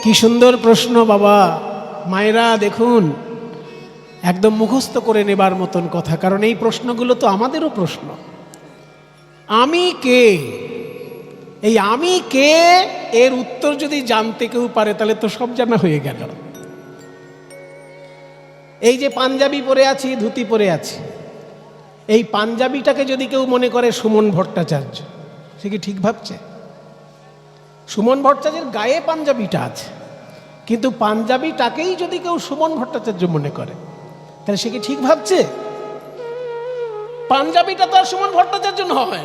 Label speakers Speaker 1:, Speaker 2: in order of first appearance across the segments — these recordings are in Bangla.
Speaker 1: কি সুন্দর প্রশ্ন বাবা। মায়েরা দেখুন, একদম মুখস্থ করে নেবার মতন কথা, কারণ এই প্রশ্নগুলো তো আমাদেরও প্রশ্ন। আমি কে, এই আমি কে এর উত্তর যদি জানতে কেউ পারে তাহলে তো সব জানা হয়ে গেল। এই যে পাঞ্জাবি পরে আছি, ধুতি পরে আছি, এই পাঞ্জাবিটাকে যদি কেউ মনে করে সুমন ভট্টাচার্য, সে কি ঠিক ভাবছে? সুমন ভট্টাচার্যের গায়ে পাঞ্জাবিটা আছে, কিন্তু পাঞ্জাবিটাকেই যদি কেউ সুমন ভট্টাচার্য মনে করে তাহলে সে কি ঠিক ভাবছে? পাঞ্জাবিটা তো আর সুমন ভট্টাচার্য নয়,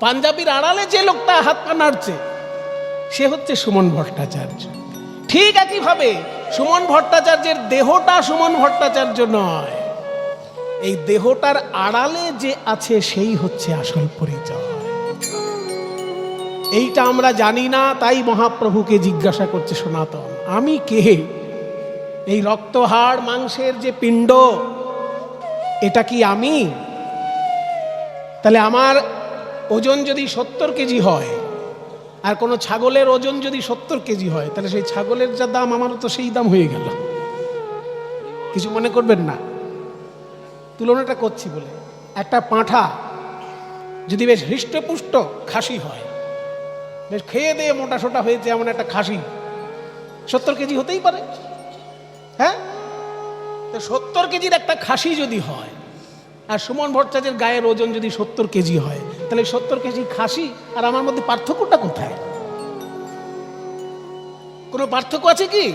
Speaker 1: পাঞ্জাবির আড়ালে যে লোকটা হাত পা নাড়ছে সে হচ্ছে সুমন ভট্টাচার্য। ঠিক একইভাবে সুমন ভট্টাচার্যের দেহটা সুমন ভট্টাচার্য নয়, এই দেহটার আড়ালে যে আছে সেই হচ্ছে আসল পরিচয়। এইটা আমরা জানি না, তাই মহাপ্রভুকে জিজ্ঞাসা করছে সনাতন, আমি কে? এই রক্ত হাড় মাংসের যে পিণ্ড, এটা কি আমি? তাহলে আমার ওজন যদি 70 কেজি হয়, আর কোনো ছাগলের ওজন যদি 70 কেজি হয়, তাহলে সেই ছাগলের যা দাম আমারও তো সেই দাম হয়ে গেল। কিছু মনে করবেন না, তুলনাটা করছি বলে। একটা পাঁঠা যদি বেশ হৃষ্টপুষ্ট খাসি হয়, বেশ খেয়ে দিয়ে মোটা সোটা হয়েছে এমন একটা খাসি, 70 কেজি হতেই পারে। হ্যাঁ, তো 70 কেজির একটা খাসি যদি হয়, আর সুমন ভট্টাচার্যের গায়ের ওজন যদি 70 কেজি হয়, তাহলে 70 কেজি খাসি আর আমার মধ্যে পার্থক্যটা কোথায়? কোনো পার্থক্য আছে কি?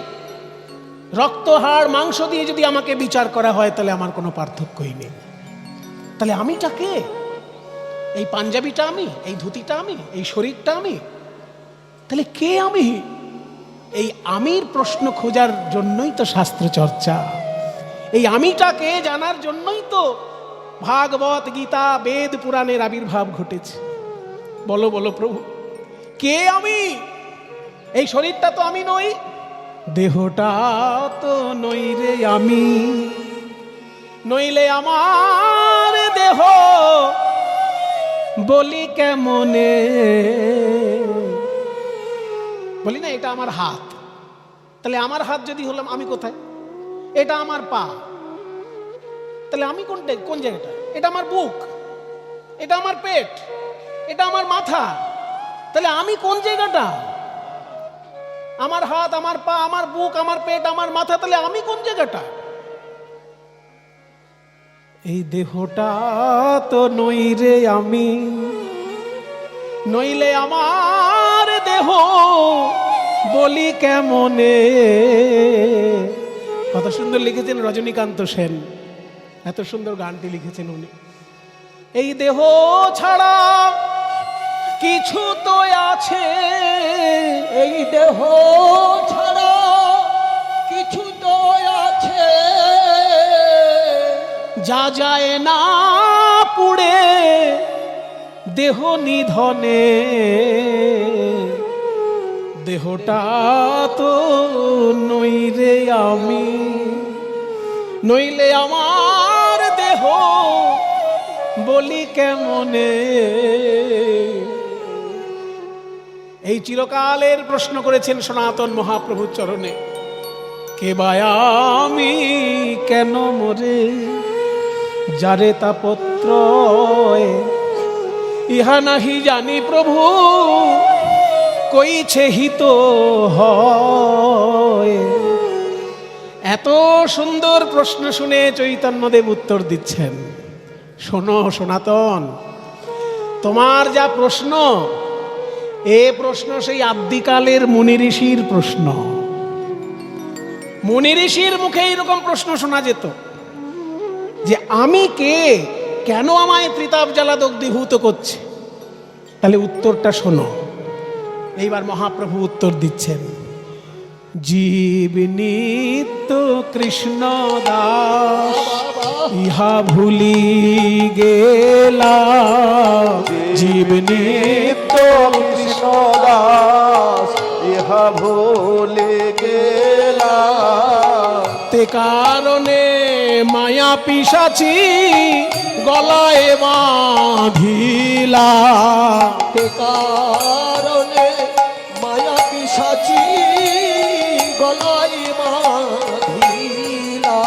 Speaker 1: রক্ত হাড় মাংস দিয়ে যদি আমাকে বিচার করা হয় তাহলে আমার কোনো পার্থক্যই নেই। তাহলে আমিটা কে? এই পাঞ্জাবিটা আমি, এই ধুতিটা আমি, এই শরীরটা আমি, তাহলে কে আমি? এই আমির প্রশ্ন খোঁজার জন্যই তো শাস্ত্র চর্চা, এই আমিটাকে জানার জন্যই তো ভাগবত গীতা বেদ পুরাণের আবির্ভাব ঘটেছে। বলো বলো প্রভু, কে আমি? এই শরীরটা তো আমি নই, দেহটা তো নই রে আমি, নইলে আমার দেহ বলি কেমনে। বলি না এটা আমার হাত, তাহলে আমার হাত যদি হলাম আমি কোথায়? এটা আমার পা, তাহলে আমি কোন জায়গাটা? এটা আমার বুক, এটা আমার পেট, এটা আমার মাথা, তাহলে আমি কোন জায়গাটা? আমার হাত, আমার পা, আমার বুক, আমার পেট, আমার মাথা, তাহলে আমি কোন জায়গাটা? এই দেহটা তো নই রে আমি, নইলে আমার দেহ বলি কেমনে। কত সুন্দর লিখেছেন রজনীকান্ত সেন, এত সুন্দর গানটি লিখেছেন উনি। এই দেহ ছাড়া কিছু তো আছে,
Speaker 2: এই দেহ ছাড়া কিছু তো আছে,
Speaker 1: যা যায় না পুড়ে দেহ নিধনে। দেহটা তো নই রে আমি, নইলে আমার দেহ বলি কেমনে। এই চিরকালের প্রশ্ন করেছেন সনাতন মহাপ্রভুর চরণে, কে বা আমি কেন মরে, যারে তাপত্র ইহা নাহি জানি প্রভু, কইছে হিত হয়। এত সুন্দর প্রশ্ন শুনে চৈতন্যদেব উত্তর দিচ্ছেন, শোনো সনাতন, তোমার যা প্রশ্ন, এ প্রশ্ন সেই আদ্যিকালের মুনি ঋষির প্রশ্ন। মুনি ঋষির মুখে এইরকম প্রশ্ন শোনা যেত যে আমি কে, কেন আমায় ত্রিতাপ জ্বালা দগ্ধীভূত করছে। তাহলে উত্তরটা শোনো। এইবার মহাপ্রভু উত্তর দিচ্ছেন, জীব নিত্য কৃষ্ণ দাস ইহা ভুলি গেলা, জীব নিত্য
Speaker 2: কৃষ্ণ দাস ইহা ভুলে গেলা,
Speaker 1: তে কারণে মায়া পিশাচি গলায় বাঁধিলা,
Speaker 2: তে কারণে মায়া পিশাচি গলায় বাঁধিলা,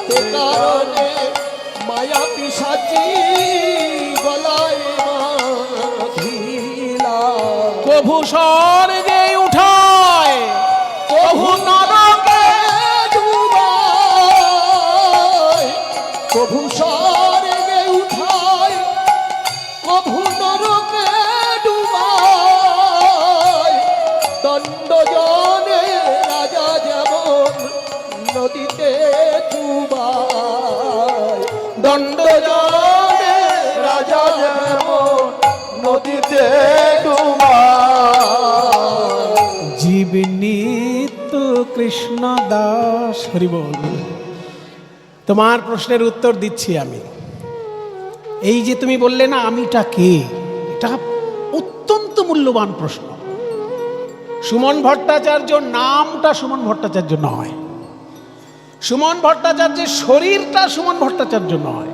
Speaker 2: সে কারণে মায়া পিশাচি গলায় বাঁধিলা।
Speaker 1: কভু স্বর্গে উঠায়, কভু নরকে
Speaker 2: ডুবায়, কভু স্বর্গে উঠায়, কভু নরকে ডুবায়। দণ্ডজনে রাজা যেমন নদীতে ডুবায়, দণ্ডজনে রাজা যেমন নদীতে ডুবায়।
Speaker 1: জীব নিত্য কৃষ্ণ দাস। হরি বল। তোমার প্রশ্নের উত্তর দিচ্ছি আমি। এই যে তুমি বললে না আমিটা কে, এটা অত্যন্ত মূল্যবান প্রশ্ন। সুমন ভট্টাচার্য নামটা সুমন ভট্টাচার্য নয়, সুমন ভট্টাচার্যের শরীরটা সুমন ভট্টাচার্য নয়।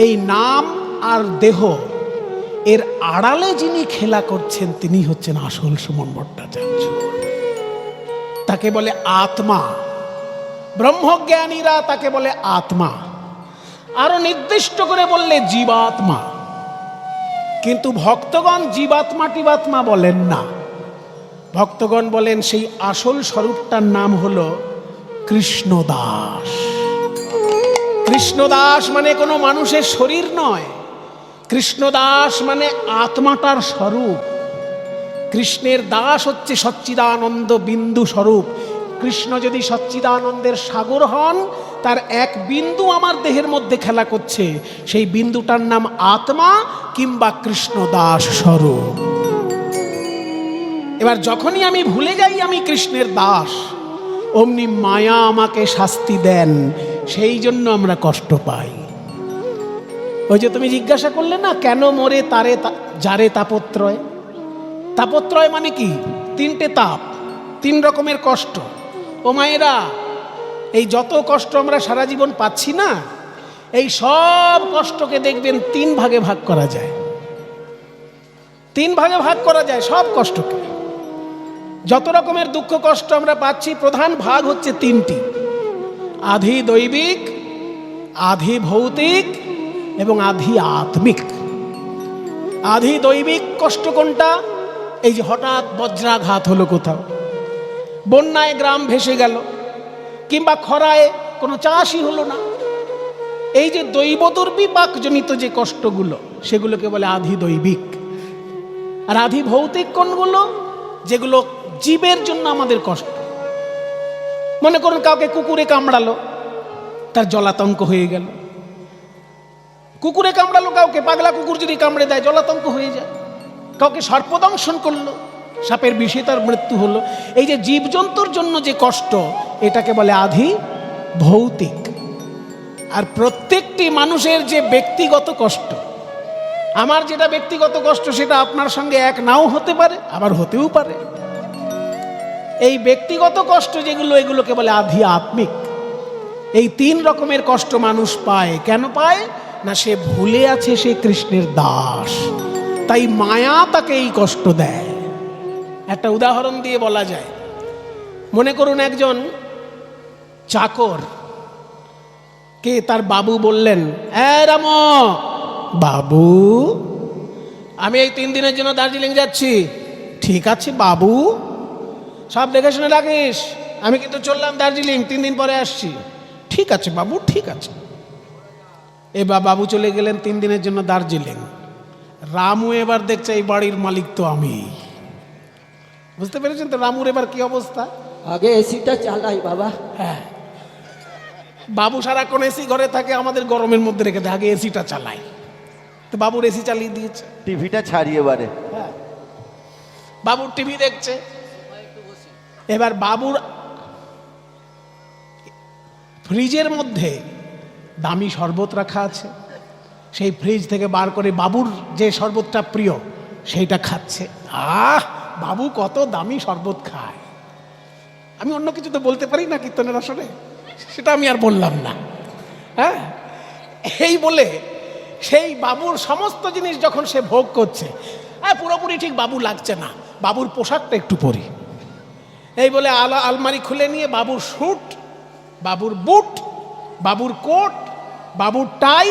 Speaker 1: এই নাম আর দেহ এর আড়ালে যিনি খেলা করছেন তিনি হচ্ছেন আসল সুমন ভট্টাচার্য। তাকে বলে আত্মা। ব্রহ্মজ্ঞানীরা তাকে বলে আত্মা, আরো নির্দিষ্ট করে বললে জীবাত্মা। কিন্তু ভক্তগণ জীবাত্মা টিবাত্মা বলেন না। ভক্তগণ বলেন সেই আসল স্বরূপটার নাম হলো কৃষ্ণদাস। কৃষ্ণদাস মানে কোনো মানুষের শরীর নয়, কৃষ্ণদাস মানে আত্মাটার স্বরূপ। কৃষ্ণের দাস হচ্ছে সচ্চিদানন্দ বিন্দু স্বরূপ। কৃষ্ণ যদি সচ্চিদানন্দের সাগর হন, তার এক বিন্দু আমার দেহের মধ্যে খেলা করছে, সেই বিন্দুটার নাম আত্মা কিংবা কৃষ্ণদাস স্বরূপ। এবার যখনই আমি ভুলে যাই আমি কৃষ্ণের দাস, অমনি মায়া আমাকে শাস্তি দেন, সেই জন্য আমরা কষ্ট পাই। ওই যে তুমি জিজ্ঞাসা করলে না কেন মরে তারে যারে তাপত্রয়। তাপত্রয় মানে কি? তিনটে তাপ, তিন রকমের কষ্ট। ও মায়েরা, এই যত কষ্ট আমরা সারা জীবন পাচ্ছি না, এই সব কষ্টকে দেখবেন তিন ভাগে ভাগ করা যায়। তিন ভাগে ভাগ করা যায় সব কষ্টকে। যত রকমের দুঃখ কষ্ট আমরা পাচ্ছি প্রধান ভাগ হচ্ছে তিনটি: আধি দৈবিক, আধি ভৌতিক এবং আধি আত্মিক। আধি দৈবিক কষ্ট কোনটা? এই যে হঠাৎ বজ্রাঘাত হলো, কোথাও বন্যায় গ্রাম ভেসে গেল, কিংবা খরায় কোনো চাষই হলো না, এই যে দৈব দুর্বিপাক জনিত যে কষ্টগুলো, সেগুলোকে বলে আধি দৈবিক। আর আধি ভৌতিক কোনগুলো? যেগুলো জীবের জন্য আমাদের কষ্ট। মনে করুন কাউকে কুকুরে কামড়ালো, তার জলাতঙ্ক হয়ে গেল। কুকুরে কামড়ালো কাউকে, পাগলা কুকুর যদি কামড়ে দেয় জলাতঙ্ক হয়ে যায়। কাউকে সর্পদংশন করলো, সাপের বিষে তার মৃত্যু হলো। এই যে জীবজন্তুর জন্য যে কষ্ট, এটাকে বলে আধি ভৌতিক। আর প্রত্যেকটি মানুষের যে ব্যক্তিগত কষ্ট, আমার যেটা ব্যক্তিগত কষ্ট সেটা আপনার সঙ্গে এক নাও হতে পারে, আবার হতেও পারে। এই ব্যক্তিগত কষ্ট যেগুলো, এগুলোকে বলে আধি আত্মিক। এই তিন রকমের কষ্ট মানুষ পায়। কেন পায় না? সে ভুলে আছে সে কৃষ্ণের দাস, তাই মায়া তাকে এই কষ্ট দেয়। একটা উদাহরণ দিয়ে বলা যায়। মনে করুন একজন চাকর কে তার বাবু বললেন, রাম বাবু, আমি এই 3 দিনের জন্য দার্জিলিং যাচ্ছি। ঠিক আছে বাবু, সব দেখে শুনে রাখিস, আমি কিন্তু চললাম দার্জিলিং, 3 দিন পরে আসছি। ঠিক আছে বাবু, ঠিক আছে। এবার বাবু চলে গেলেন 3 দিনের জন্য দার্জিলিং। রামু এবার দেখছে এই বাড়ির মালিক তো আমি। বুঝতে পেরেছেন তো রামুর এবার কি অবস্থা?
Speaker 2: আগে এসিটা চালাই বাবা।
Speaker 1: হ্যাঁ, বাবু সারাক্ষণ এসি ঘরে থাকে, আমাদের গরমের মধ্যে রেখে দেয়, আগে এসিটা চালাই। তো বাবুর এসি চালিয়ে দিয়েছে,
Speaker 2: টিভিটা ছাড়িয়ে বারে।
Speaker 1: হ্যাঁ, বাবুর টিভি দেখছে। এবার বাবুর ফ্রিজের মধ্যে দামি শরবত রাখা আছে, সেই ফ্রিজ থেকে বার করে বাবুর যে শরবতটা প্রিয় সেইটা খাচ্ছে। বাবু কত দামি শরবত খায়। আমি অন্য কিছু তো বলতে পারি না কীর্তনের আসরে, সেটা আমি আর বললাম না। হ্যাঁ, এই বলে সেই বাবুর সমস্ত জিনিস যখন সে ভোগ করছে, পুরোপুরি ঠিক বাবু লাগছে না, বাবুর পোশাকটা একটু পরি। এই বলে আলমারি খুলে নিয়ে বাবুর স্যুট, বাবুর বুট, বাবুর কোট, বাবুর টাই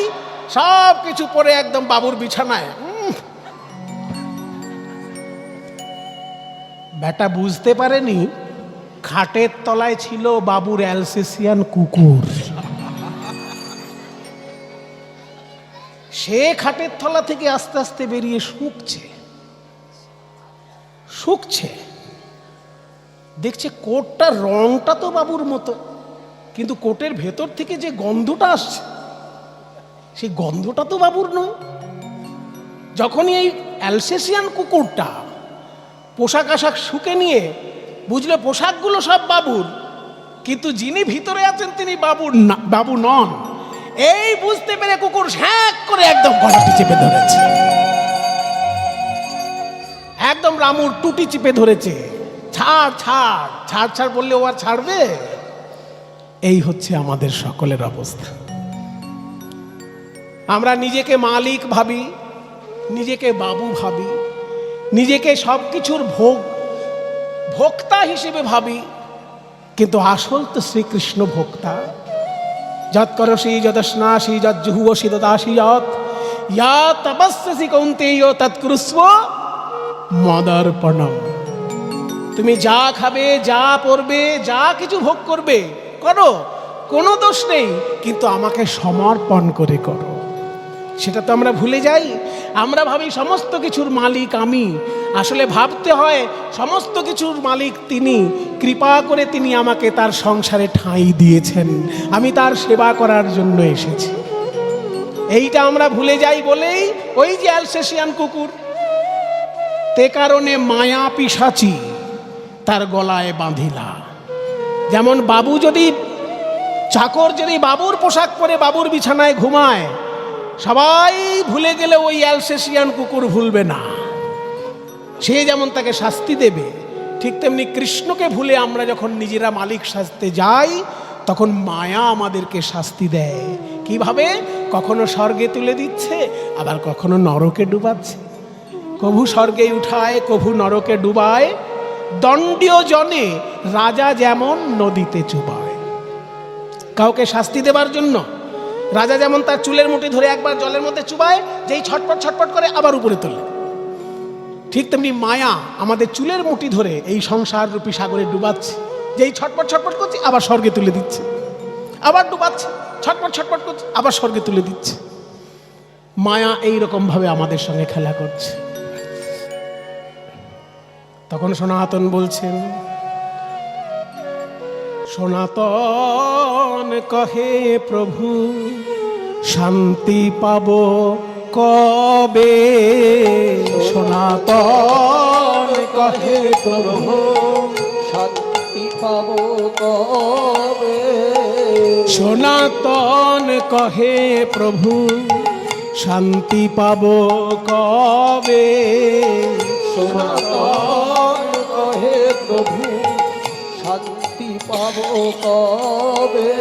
Speaker 1: সব কিছু পরে একদম বাবুর বিছানায়। বেটা বুঝতে পারেনি খাটের তলায় ছিল বাবুর অ্যালসেসিয়ান কুকুর। সে খাটের তলা থেকে আস্তে আস্তে বেরিয়ে শুকছে, দেখছে কোটটার রংটা তো বাবুর মতো, কিন্তু কোটের ভেতর থেকে যে গন্ধটা আসছে সেই গন্ধটা তো বাবুর নয়। যখনই এই অ্যালসেসিয়ান কুকুরটা পোশাক আশাক শুকে নিয়ে বুঝলে পোশাকগুলো সব বাবুর, কিন্তু যিনি ভিতরে আছেন তিনি বাবু নন। এই বুঝতে পেরে কুকুর হ্যাঁ করে একদম গলাটি চেপে ধরেছে, একদম রামুর টুটি চেপে ধরেছে। ছাড় ছাড় ছাড় ছাড় বললে ও আর ছাড়বে? এই হচ্ছে আমাদের সকলের অবস্থা। আমরা নিজেকে মালিক ভাবি, নিজেকে বাবু ভাবি, নিজেকে সব কিছুর ভোক্তা হিসেবে ভাবি, কিন্তু আসল তো শ্রীকৃষ্ণ ভোক্তা। যৎ করসি যদস্নাসি যজ্জুহুবসি দদাসি যৎ ইয়া তপস্যসি কৌন্তেয় তৎকুরুস্ব মদর্পণম। তুমি যা খাবে, যা পরবে, যা কিছু ভোগ করবে করো, কোনো দোষ নেই, কিন্তু আমাকে সমর্পণ করে করো। সেটা তো আমরা ভুলে যাই। আমরা ভাবি সমস্ত কিছুর মালিক আমি। আসলে ভাবতে হয় সমস্ত কিছুর মালিক তিনি, কৃপা করে তিনি আমাকে তার সংসারে ঠাঁই দিয়েছেন, আমি তার সেবা করার জন্য এসেছি। এইটা আমরা ভুলে যাই বলেই ওই যে অ্যালসেসিয়ান কুকুর, তে কারণে মায়া পিশাচি তার গলায় বাঁধিলা। যেমন বাবু যদি, চাকর যদি বাবুর পোশাক পরে বাবুর বিছানায় ঘুমায়, সবাই ভুলে গেলে ওই অ্যালসেসিয়ান কুকুর ভুলবে না, সে যেমন তাকে শাস্তি দেবে, ঠিক তেমনি কৃষ্ণকে ভুলে আমরা যখন নিজেরা মালিক সাজতে যাই তখন মায়া আমাদেরকে শাস্তি দেয়। কিভাবে? কখনো স্বর্গে তুলে দিচ্ছে, আবার কখনো নরকে ডুবাচ্ছে। কভু স্বর্গে উঠায়, কভু নরকে ডুবায়, দণ্ডীয় জনে রাজা যেমন নদীতে চুবায়। কাউকে শাস্তি দেবার জন্য রাজা যেমন তার চুলের মুঠি ধরে একবার জলের মধ্যে চুবায়, যেই ছটপট ছটপট করে আবার উপরে তোলে, ঠিক তেমনি মায়া আমাদের চুলের মুঠি ধরে এই সংসার রূপী সাগরে ডুবাচ্ছে, যেই ছটপট ছটপট করছে আবার স্বর্গে তুলে দিচ্ছে, আবার ডুবাচ্ছে, ছটপট ছটপট করছে আবার স্বর্গে তুলে দিচ্ছে। মায়া এইরকম ভাবে আমাদের সঙ্গে খেলা করছে। তখন সনাতন বলছেন, সনাতন কহে প্রভু শান্তি পাব কবে। সনাতন কহে প্রভু
Speaker 2: শান্তি পাব কবে।
Speaker 1: সনাতন কহে প্রভু শান্তি পাব কবে।
Speaker 2: সনাতন কহে প্রভু শান্তি পাব কবে।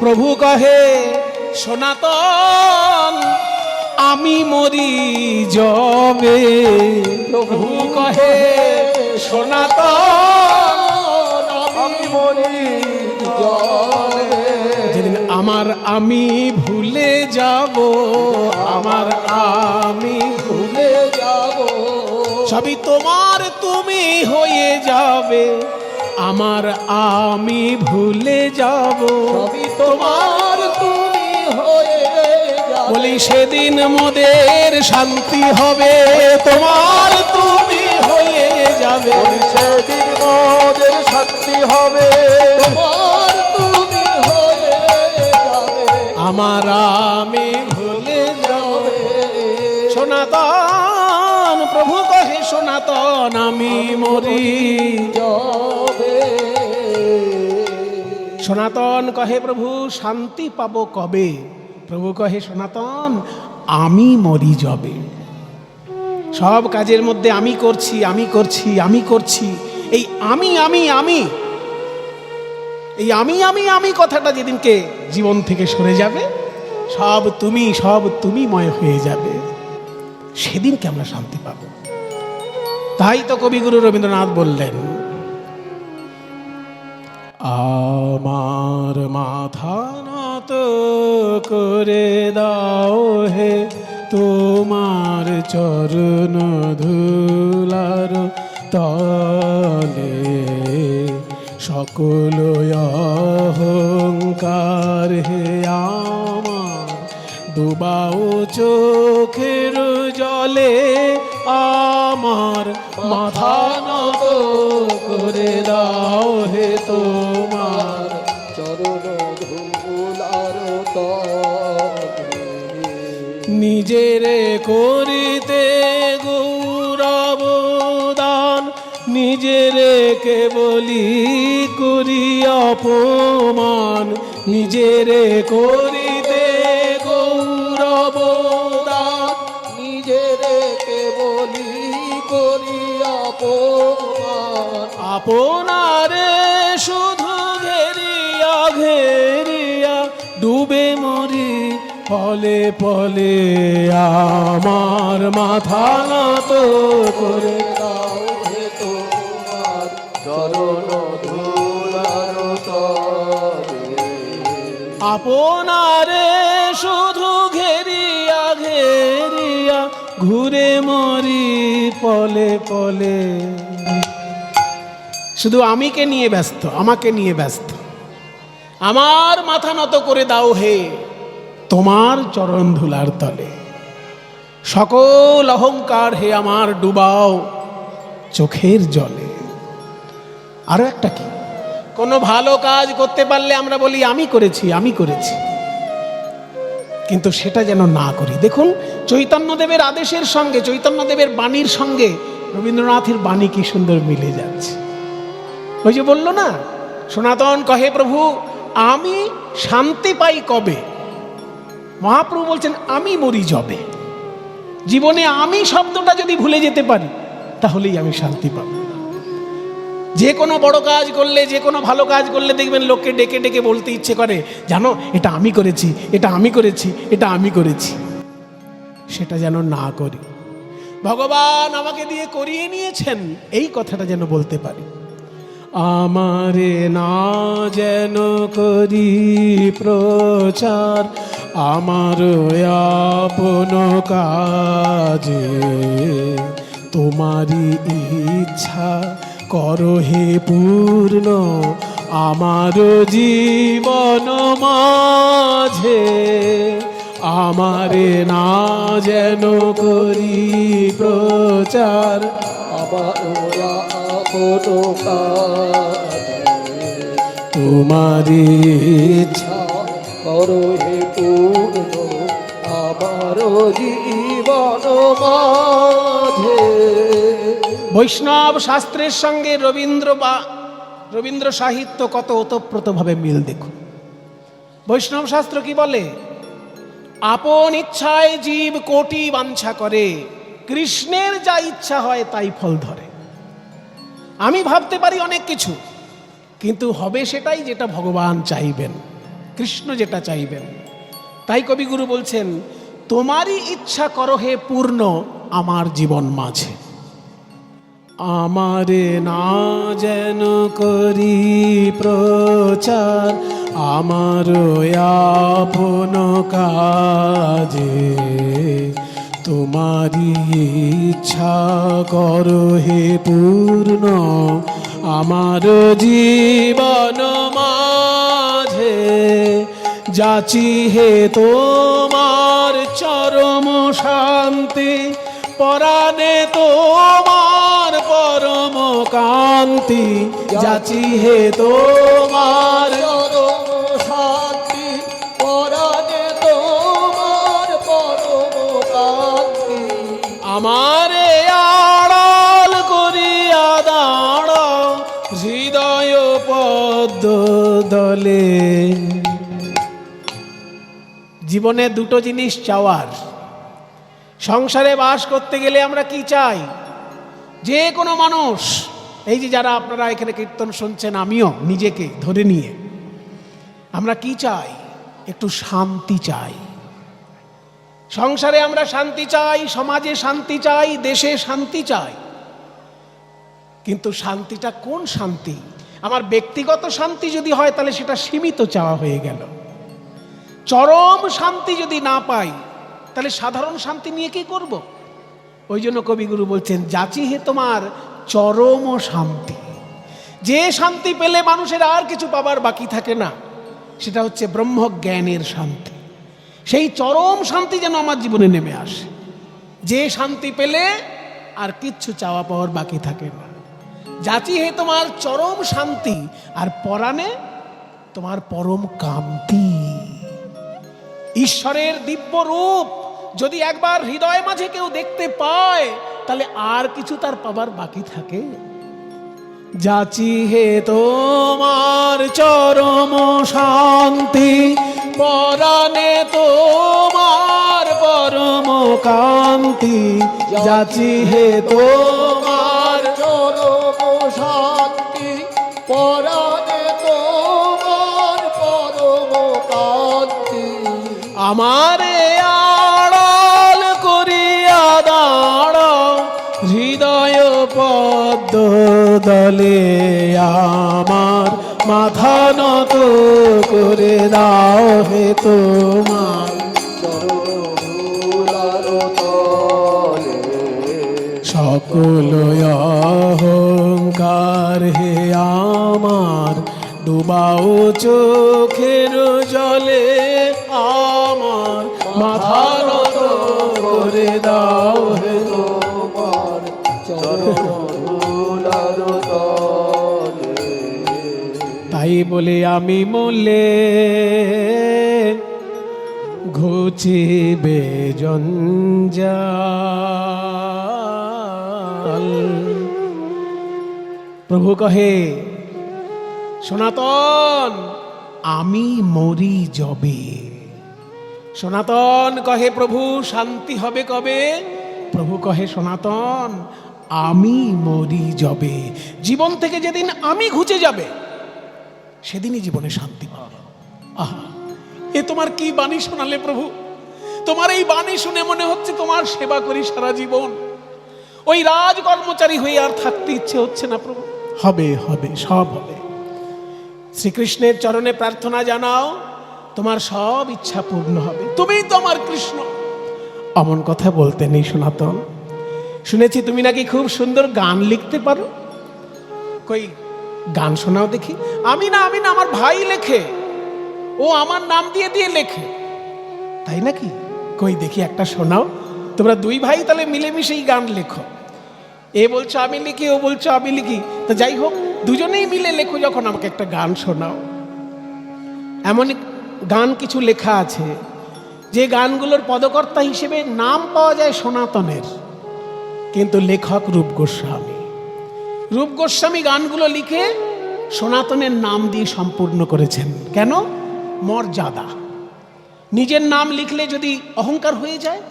Speaker 1: প্রভু কহে সনাতন আমি মরি যবে। প্রভু কহে সনাতন
Speaker 2: আমি মরি যবে।
Speaker 1: যেদিন আমার আমি ভুলে যাব, আমার আমি
Speaker 2: ভুলে যাব,
Speaker 1: সবই তোমার তুমি হয়ে যাবে, আমার আমি ভুলে যাব,
Speaker 2: সবই তোমার তুমি হয়ে যাবে।
Speaker 1: বলি সেদিন মোদের শান্তি হবে, তোমার তুমি হয়ে যাবে।
Speaker 2: সেদিন মোদের শান্তি হবে, তোমার তুমি হয়ে যাবে,
Speaker 1: আমার আমি ভুলে যাবে। সনাতন প্রভু কহে সনাতন আমি মরি
Speaker 2: যাবে।
Speaker 1: সনাতন কহে প্রভু শান্তি পাবো কবে। প্রভু কহে সনাতন আমি মরি যবে। সব কাজের মধ্যে আমি করছি, আমি করছি, আমি করছি, এই আমি আমি আমি এই আমি আমি আমি কথাটা যেদিনকে জীবন থেকে সরে যাবে, সব তুমিময় হয়ে যাবে, সেদিনকে আমরা শান্তি পাব। তাই তো কবিগুরু রবীন্দ্রনাথ বললেন, আমার মাথা নত করে দাও হে তোমার চরণ ধুলার তলে, সকল অহংকার হে আমার ডুবাও চোখের জলে। আমার মাথা নত করে দাও হে তোমার
Speaker 2: চরণ ধুলার তলে,
Speaker 1: নিজেরে করিতে গৌরব দান, নিজেরে কেবলি করি অপমান, নিজেরে করিতে গৌরব দান,
Speaker 2: নিজেরে কেবলি করি অপমান,
Speaker 1: আপনারে শুধু ঘেরিয়া ঘেরিয়া ডুবে মরি পলে পলে। আমার মাথা নত করে
Speaker 2: দাও হে তোমার চরণ ধুলার তলে,
Speaker 1: আপনারে শুধু ঘেরিয়া ঘেরিয়া ঘুরে মরি পলে পলে। শুধু আমিকে নিয়ে ব্যস্ত, আমাকে নিয়ে ব্যস্ত। আমার মাথা নত করে দাও হে তোমার চরণ ধুলার তলে, সকল অহংকার হে আমার ডুবাও চোখের জলে। আরো একটা কি, কোনো ভালো কাজ করতে পারলে আমরা বলি আমি করেছি, আমি করেছি, কিন্তু সেটা যেন না করি। দেখুন চৈতন্যদেবের আদেশের সঙ্গে, চৈতন্যদেবের বাণীর সঙ্গে রবীন্দ্রনাথের বাণী কি সুন্দর মিলে যাচ্ছে। ওই যে বললো না, সনাতন কহে প্রভু আমি শান্তি পাই কবে, মহাপ্রভু বলছেন আমি মরি যবে। জীবনে আমি শব্দটা যদি ভুলে যেতে পারি তাহলেই আমি শান্তি পাব। যে কোনো বড় কাজ করলে, যে কোনো ভালো কাজ করলে দেখবেন লোককে ডেকে ডেকে বলতে ইচ্ছে করে, জানো এটা আমি করেছি, এটা আমি করেছি, এটা আমি করেছি। সেটা যেন না করি। ভগবান আমাকে দিয়ে করিয়ে নিয়েছেন, এই কথাটা যেন বলতে পারি। আমারে না যেন করি প্রচার আমার আপন কাজে, তোমারই ইচ্ছা করো হে পূর্ণ আমার জীবন মাঝে। আমারে না যেন করি প্রচার
Speaker 2: আমার আপন কাজে,
Speaker 1: তোমারই ইচ্ছা
Speaker 2: করো হে পূর্ণ আমার জীবন মাঝে।
Speaker 1: বৈষ্ণব শাস্ত্রের সঙ্গে রবীন্দ্র সাহিত্য কত ওতপ্রোতভাবে মিল দেখুন। বৈষ্ণব শাস্ত্র কি বলে? আপন ইচ্ছায় জীব কোটি বাঞ্ছা করে, কৃষ্ণের যা ইচ্ছা হয় তাই ফল ধরে। আমি ভাবতে পারি অনেক কিছু, কিন্তু হবে সেটাই যেটা ভগবান চাইবেন, কৃষ্ণ যেটা চাইবেন। তাই কবিগুরু বলছেন তোমারই ইচ্ছা করো হে পূর্ণ আমার জীবন মাঝে। আমারে না যেন করি প্রচার আমার আপন কাজে, তোমারই ইচ্ছা করো হে পূর্ণ আমার জীবন মাঝে। যাচি হে তোমার চরম শান্তি, পরাণে তোমার পরম কান্তি। যাচি হে তোমার
Speaker 2: চরম শান্তি, পরাণে তোমার পরম কান্তি।
Speaker 1: আমারে আড়াল করিয়া দাঁড়াও হৃদয় পদ্ম দলে। জীবনে দুটো জিনিস চাওয়ার। সংসারে বাস করতে গেলে আমরা কি চাই? যে কোনো মানুষ, এই যে যারা আপনারা এখানে কীর্তন শুনছেন, আমিও নিজেকে ধরে নিয়ে, আমরা কি চাই? একটু শান্তি চাই। সংসারে আমরা শান্তি চাই, সমাজে শান্তি চাই, দেশে শান্তি চাই। কিন্তু শান্তিটা কোন শান্তি? আমার ব্যক্তিগত শান্তি যদি হয় তাহলে সেটা সীমিত চাওয়া হয়ে গেল। চরম শান্তি যদি না পাই তাহলে সাধারণ শান্তি নিয়ে কি করব? ওই জন্য কবিগুরু বলছেন, যাচি হে তোমার চরম শান্তি। যে শান্তি পেলে মানুষের আর কিছু পাবার বাকি থাকে না, সেটা হচ্ছে ব্রহ্মজ্ঞানের শান্তি। সেই চরম শান্তি যেন আমার জীবনে নেমে আসে, যে শান্তি পেলে আর কিচ্ছু চাওয়া পাওয়ার বাকি থাকে না। যাচি হে তোমার চরম শান্তি, আর পরাণে তোমার পরম কান্তি। ঈশ্বরের দিব্য রূপ যদি একবার হৃদয় মাঝে কেউ দেখতে পায়, তাহলে আর কিছু তার পাবার বাকি থাকে? যাচি হে তোমার চরম শান্তি, পরাণে তোমার পরম কান্তি। যাচি হে তোমার
Speaker 2: চরম শান্তি, পরাণে তোমার পরম কান্তি।
Speaker 1: আমারে আড়াল করিয়া দাঁড়াও হৃদয় পদ্ম দলে, আমার মাথা নত করে দাও হে তোমার
Speaker 2: চরণধুলার তলে।
Speaker 1: সকল অহংকার হে আমার ডুবাও চোখের জলে, আমার মাথা নত করে দাও হে
Speaker 2: তোমার চরণধুলার তলে।
Speaker 1: তাই বলে আমি মলে ঘুচিবে জঞ্জাল। প্রভু কহে, সনাতন আমি মরি যবে। সনাতন কহে, প্রভু শান্তি হবে কবে? প্রভু কহে, সনাতন আমি মরি যবে। জীবন থেকে যেদিন আমি ঘুচে যাবে, সেদিনই জীবনে শান্তি পাবে। আহা, এ তোমার কি বাণী শোনালে প্রভু! তোমার এই বাণী শুনে মনে হচ্ছে তোমার সেবা করি সারা জীবন। ওই রাজ কর্মচারী হয়ে আর থাকতে ইচ্ছে হচ্ছে না প্রভু। হবে হবে, সব হবে। শ্রীকৃষ্ণের চরণে প্রার্থনা জানাও, তোমার সব ইচ্ছা পূর্ণ হবে। তুমিই তো আমার কৃষ্ণ। অমন কথা বলতে নেই সনাতন। শুনেছি তুমি নাকি খুব সুন্দর গান লিখতে পারো। কই গান শোনাও দেখি। আমি না, আমার ভাই লেখে। ও আমার নাম দিয়ে দিয়ে লেখে। তাই নাকি? কই দেখি একটা শোনাও। তোমরা দুই ভাই তাহলে মিলেমিশেই গান লেখো। এ বলছো আমি লিখি, ও বলছো আমি লিখি। তো যাই হোক, দুজনেই মিলে লেখো যখন, আমাকে একটা গান শোনাও। এমন গান কিছু লেখা আছে যে গানগুলোর পদকর্তা হিসেবে নাম পাওয়া যায় সনাতনের, কিন্তু লেখক রূপ গোস্বামী। রূপ গোস্বামী গানগুলো লিখে সনাতনের নাম দিয়ে সম্পূর্ণ করেছেন। কেন? মর্যাদা। নিজের নাম লিখলে যদি অহংকার হয়ে যায়,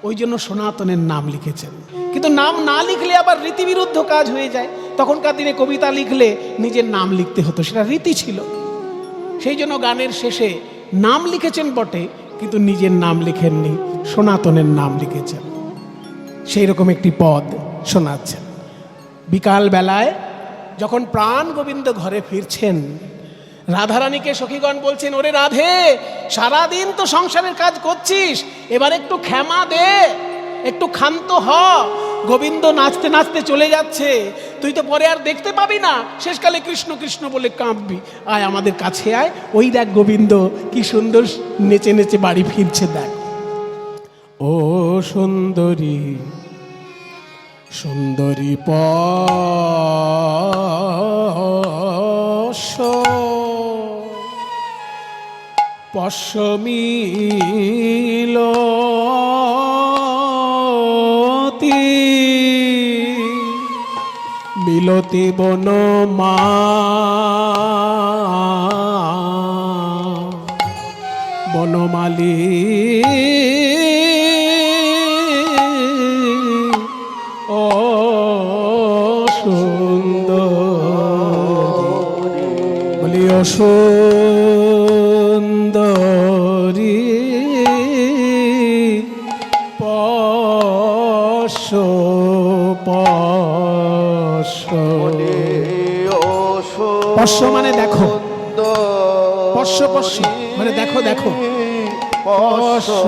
Speaker 1: ওই জন্য সনাতনের নাম লিখেছেন। কিন্তু নাম না লিখলে আবার রীতিবিরুদ্ধ কাজ হয়ে যায়। তখনকার দিনে কবিতা লিখলে নিজের নাম লিখতে হতো, সেটা রীতি ছিল। সেই জন্য গানের শেষে নাম লিখেছেন বটে, কিন্তু নিজের নাম লিখেননি, সনাতনের নাম লিখেছেন। সেই রকম একটি পদ শোনাচ্ছেন। বিকাল বেলায় যখন প্রাণ গোবিন্দ ঘরে ফিরছেন, রাধারানীকে সখীগণ বলছেন, ওরে রাধে, সারাদিন তো সংসারের কাজ করছিস, এবার একটু ক্ষমা দে, একটু ক্ষান্ত হ। গোবিন্দ নাচতে নাচতে চলে যাচ্ছে, তুই তো পরে আর দেখতে পাবি না, শেষকালে কৃষ্ণ কৃষ্ণ বলে কাঁদবি। আয় আমাদের কাছে আয়, ওই দেখ গোবিন্দ কি সুন্দর নেচে নেচে বাড়ি ফিরছে, দেখ। ও সুন্দরী সুন্দরী পশমিলতি মিলতি বনমা বনমালী ও সুন্দরী, বলি ও সুন্দরী পশ পশ,
Speaker 2: ও
Speaker 1: পশ্য মানে দেখো, পশ্য পশ্য মানে দেখো দেখো,
Speaker 2: পশ্য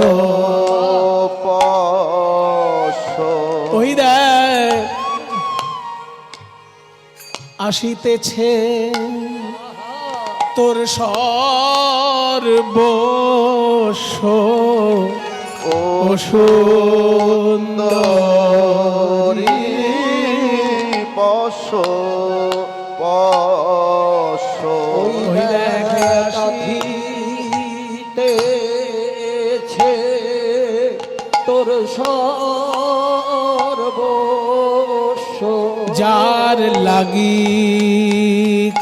Speaker 2: পশ্য
Speaker 1: ওই দেখ আসিতেছে তোর সর্বস্ব ও সুন্দরী
Speaker 2: পশ্য পশ্য
Speaker 1: ওই দেখ
Speaker 2: আসিতেছে তোর সর্বস্ব
Speaker 1: যার লাগি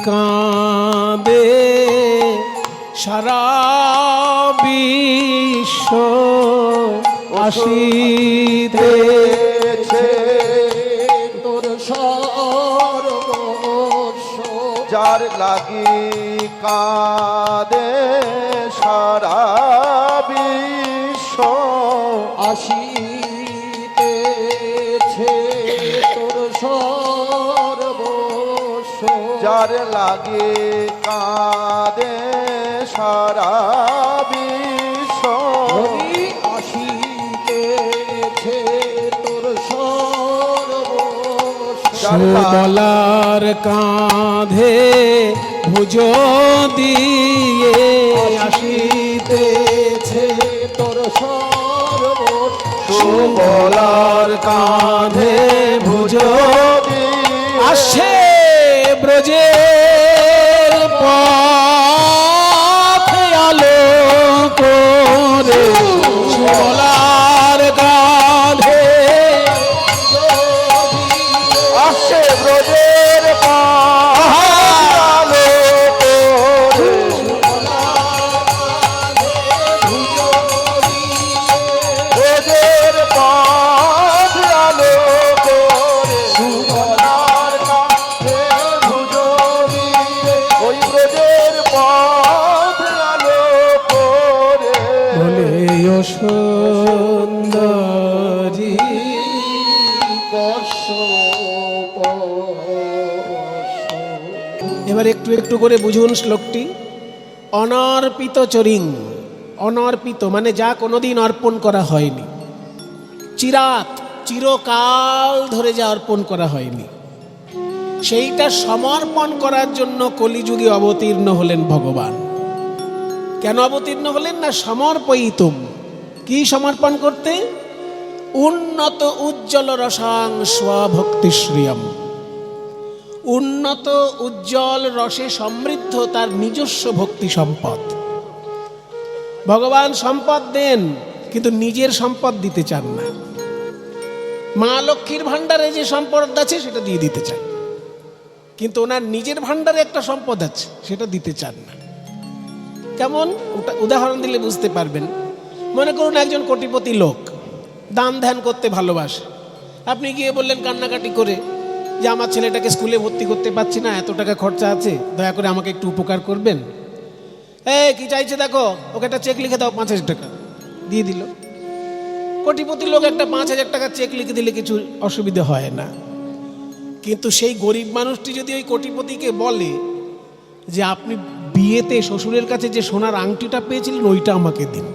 Speaker 1: কাঁদে সারা বিশ্ব আসিতেছে
Speaker 2: তোর সর্বস্ব যার লাগি কাঁদে সারা বিশ্ব আসিতেছে তোর সর্বস্ব যার লাগি কাঁদে সারা বিশ্ব আসিতেছে তোর সর্বস্ব
Speaker 1: সুবলার কাঁধে ভুজ দিয়ে আসিতেছে
Speaker 2: তোর সর্বস্ব
Speaker 1: সুবলার কাঁধে ভুজ আসে ব্রজের পথ আলো করে সুবলার কাঁধে
Speaker 2: আসে ব্রজের পাহাড়ে ব্রজের পথ আলো করে সুবলার কাঁধে ভুজবি ওই ব্রজের পথ আলো করে
Speaker 1: বলে ও সুন্দরী এবার একটু একটু করে বুঝুন শ্লোকটি। অনর্পিত চরিং, অনর্পিত মানে যা কোনোদিন অর্পণ করা হয়নি, চিরাত চিরকাল ধরে যা অর্পণ করা হয়নি, সেইটা সমর্পণ করার জন্য কলিযুগে অবতীর্ণ হলেন ভগবান। কেন অবতীর্ণ হলেন না? সমর্পয়িতুম, কি সমর্পণ করতে? উন্নত উজ্জ্বল রসাং স্বভক্তিশ্রিয়ম, উন্নত উজ্জ্বল রসে সমৃদ্ধ তার নিজস্ব ভক্তি সম্পদ। ভগবান সম্পদ দেন কিন্তু নিজের সম্পদ দিতে চান না। মা লক্ষ্মীর ভাণ্ডারে যে সম্পদ আছে সেটা দিয়ে দিতে চান, কিন্তু ওনার নিজের ভাণ্ডারে একটা সম্পদ আছে সেটা দিতে চান না। কেমন? ওটা উদাহরণ দিলে বুঝতে পারবেন। মনে করুন একজন কোটিপতি লোক, দান ধ্যান করতে ভালোবাসে। আপনি গিয়ে বললেন কান্নাকাটি করে যে আমার ছেলেটাকে স্কুলে ভর্তি করতে পারছি না, এত টাকা খরচা আছে, দয়া করে আমাকে একটু উপকার করবেন। কি চাইছে দেখো, ওকে একটা চেক লিখে দাও 5,000 টাকা, দিয়ে দিল। কোটিপতি লোক একটা 5,000 টাকা চেক লিখে দিলে কিছু অসুবিধা হয় না, কিন্তু সেই গরিব মানুষটি যদি ওই কোটিপতিকে বলে যে আপনি বিয়েতে শ্বশুরের কাছে যে সোনার আংটিটা পেয়েছিলেন ওইটা আমাকে দিন,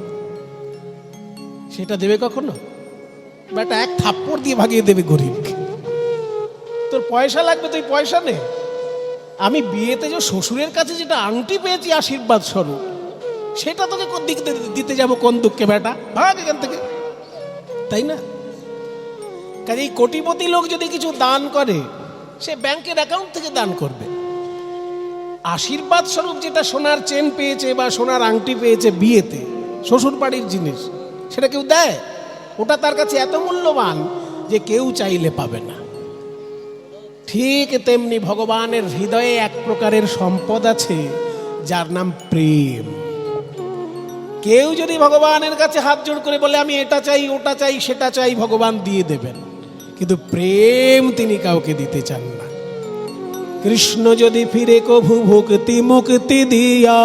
Speaker 1: সেটা দেবে কখনো? বেটা এক থাপ্পড় দিয়ে ভাগিয়ে দেবে গরিবকে। তোর পয়সা লাগবে, তুই পয়সা নে, আমি বিয়েতে যে শ্বশুরের কাছে যেটা আংটি পেয়েছি আশীর্বাদ স্বরূপ, সেটা তোকে কোন দিক দিতে যাবো কোন দুঃখে? বেটা ভাগ এখান থেকে, তাই না? কাজে এই কোটিপতি লোক যদি কিছু দান করে সে ব্যাংকের অ্যাকাউন্ট থেকে দান করবে। আশীর্বাদ স্বরূপ যেটা সোনার চেন পেয়েছে বা সোনার আংটি পেয়েছে বিয়েতে, শ্বশুর বাড়ির জিনিস, সেটা কেউ দেয়? ওটা তার কাছে এত মূল্যবান যে কেউ চাইলে পাবে না। ঠিক তেমনি ভগবানের হৃদয়ে এক প্রকারের সম্পদ আছে যার নাম প্রেম। কেউ যদি ভগবানের কাছে হাত জোড় করে বলে আমি এটা চাই, ওটা চাই, সেটা চাই, ভগবান দিয়ে দেবেন, কিন্তু প্রেম তিনি কাউকে দিতে চান না। কৃষ্ণ যদি ফিরে কভু ভক্তি মুক্তি দিয়া,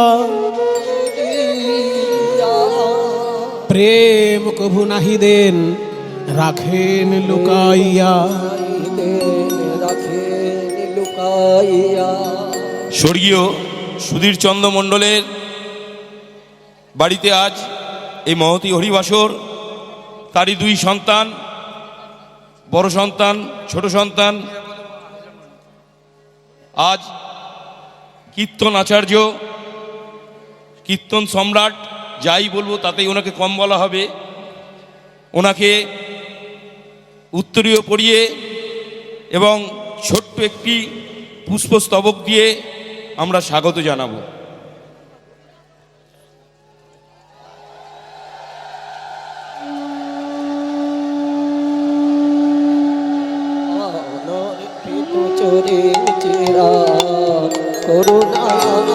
Speaker 1: প্রেম কভু নাহি দেন রাখেন লুকাইয়া।
Speaker 3: স্বর্গীয় সুধীরচন্দ্র মণ্ডলের বাড়িতে আজ এই মহতী হরিবাসর। তারই দুই সন্তান, বড় সন্তান, ছোট সন্তান, আজ কীর্তন আচার্য, কীর্তন সম্রাট, যাই বলবো তাতেই ওনাকে কম বলা হবে। ওনাকে উত্তরীয় পরিয়ে এবং ছোট্ট একটি পুষ্পস্তবক দিয়ে আমরা স্বাগত জানাবো।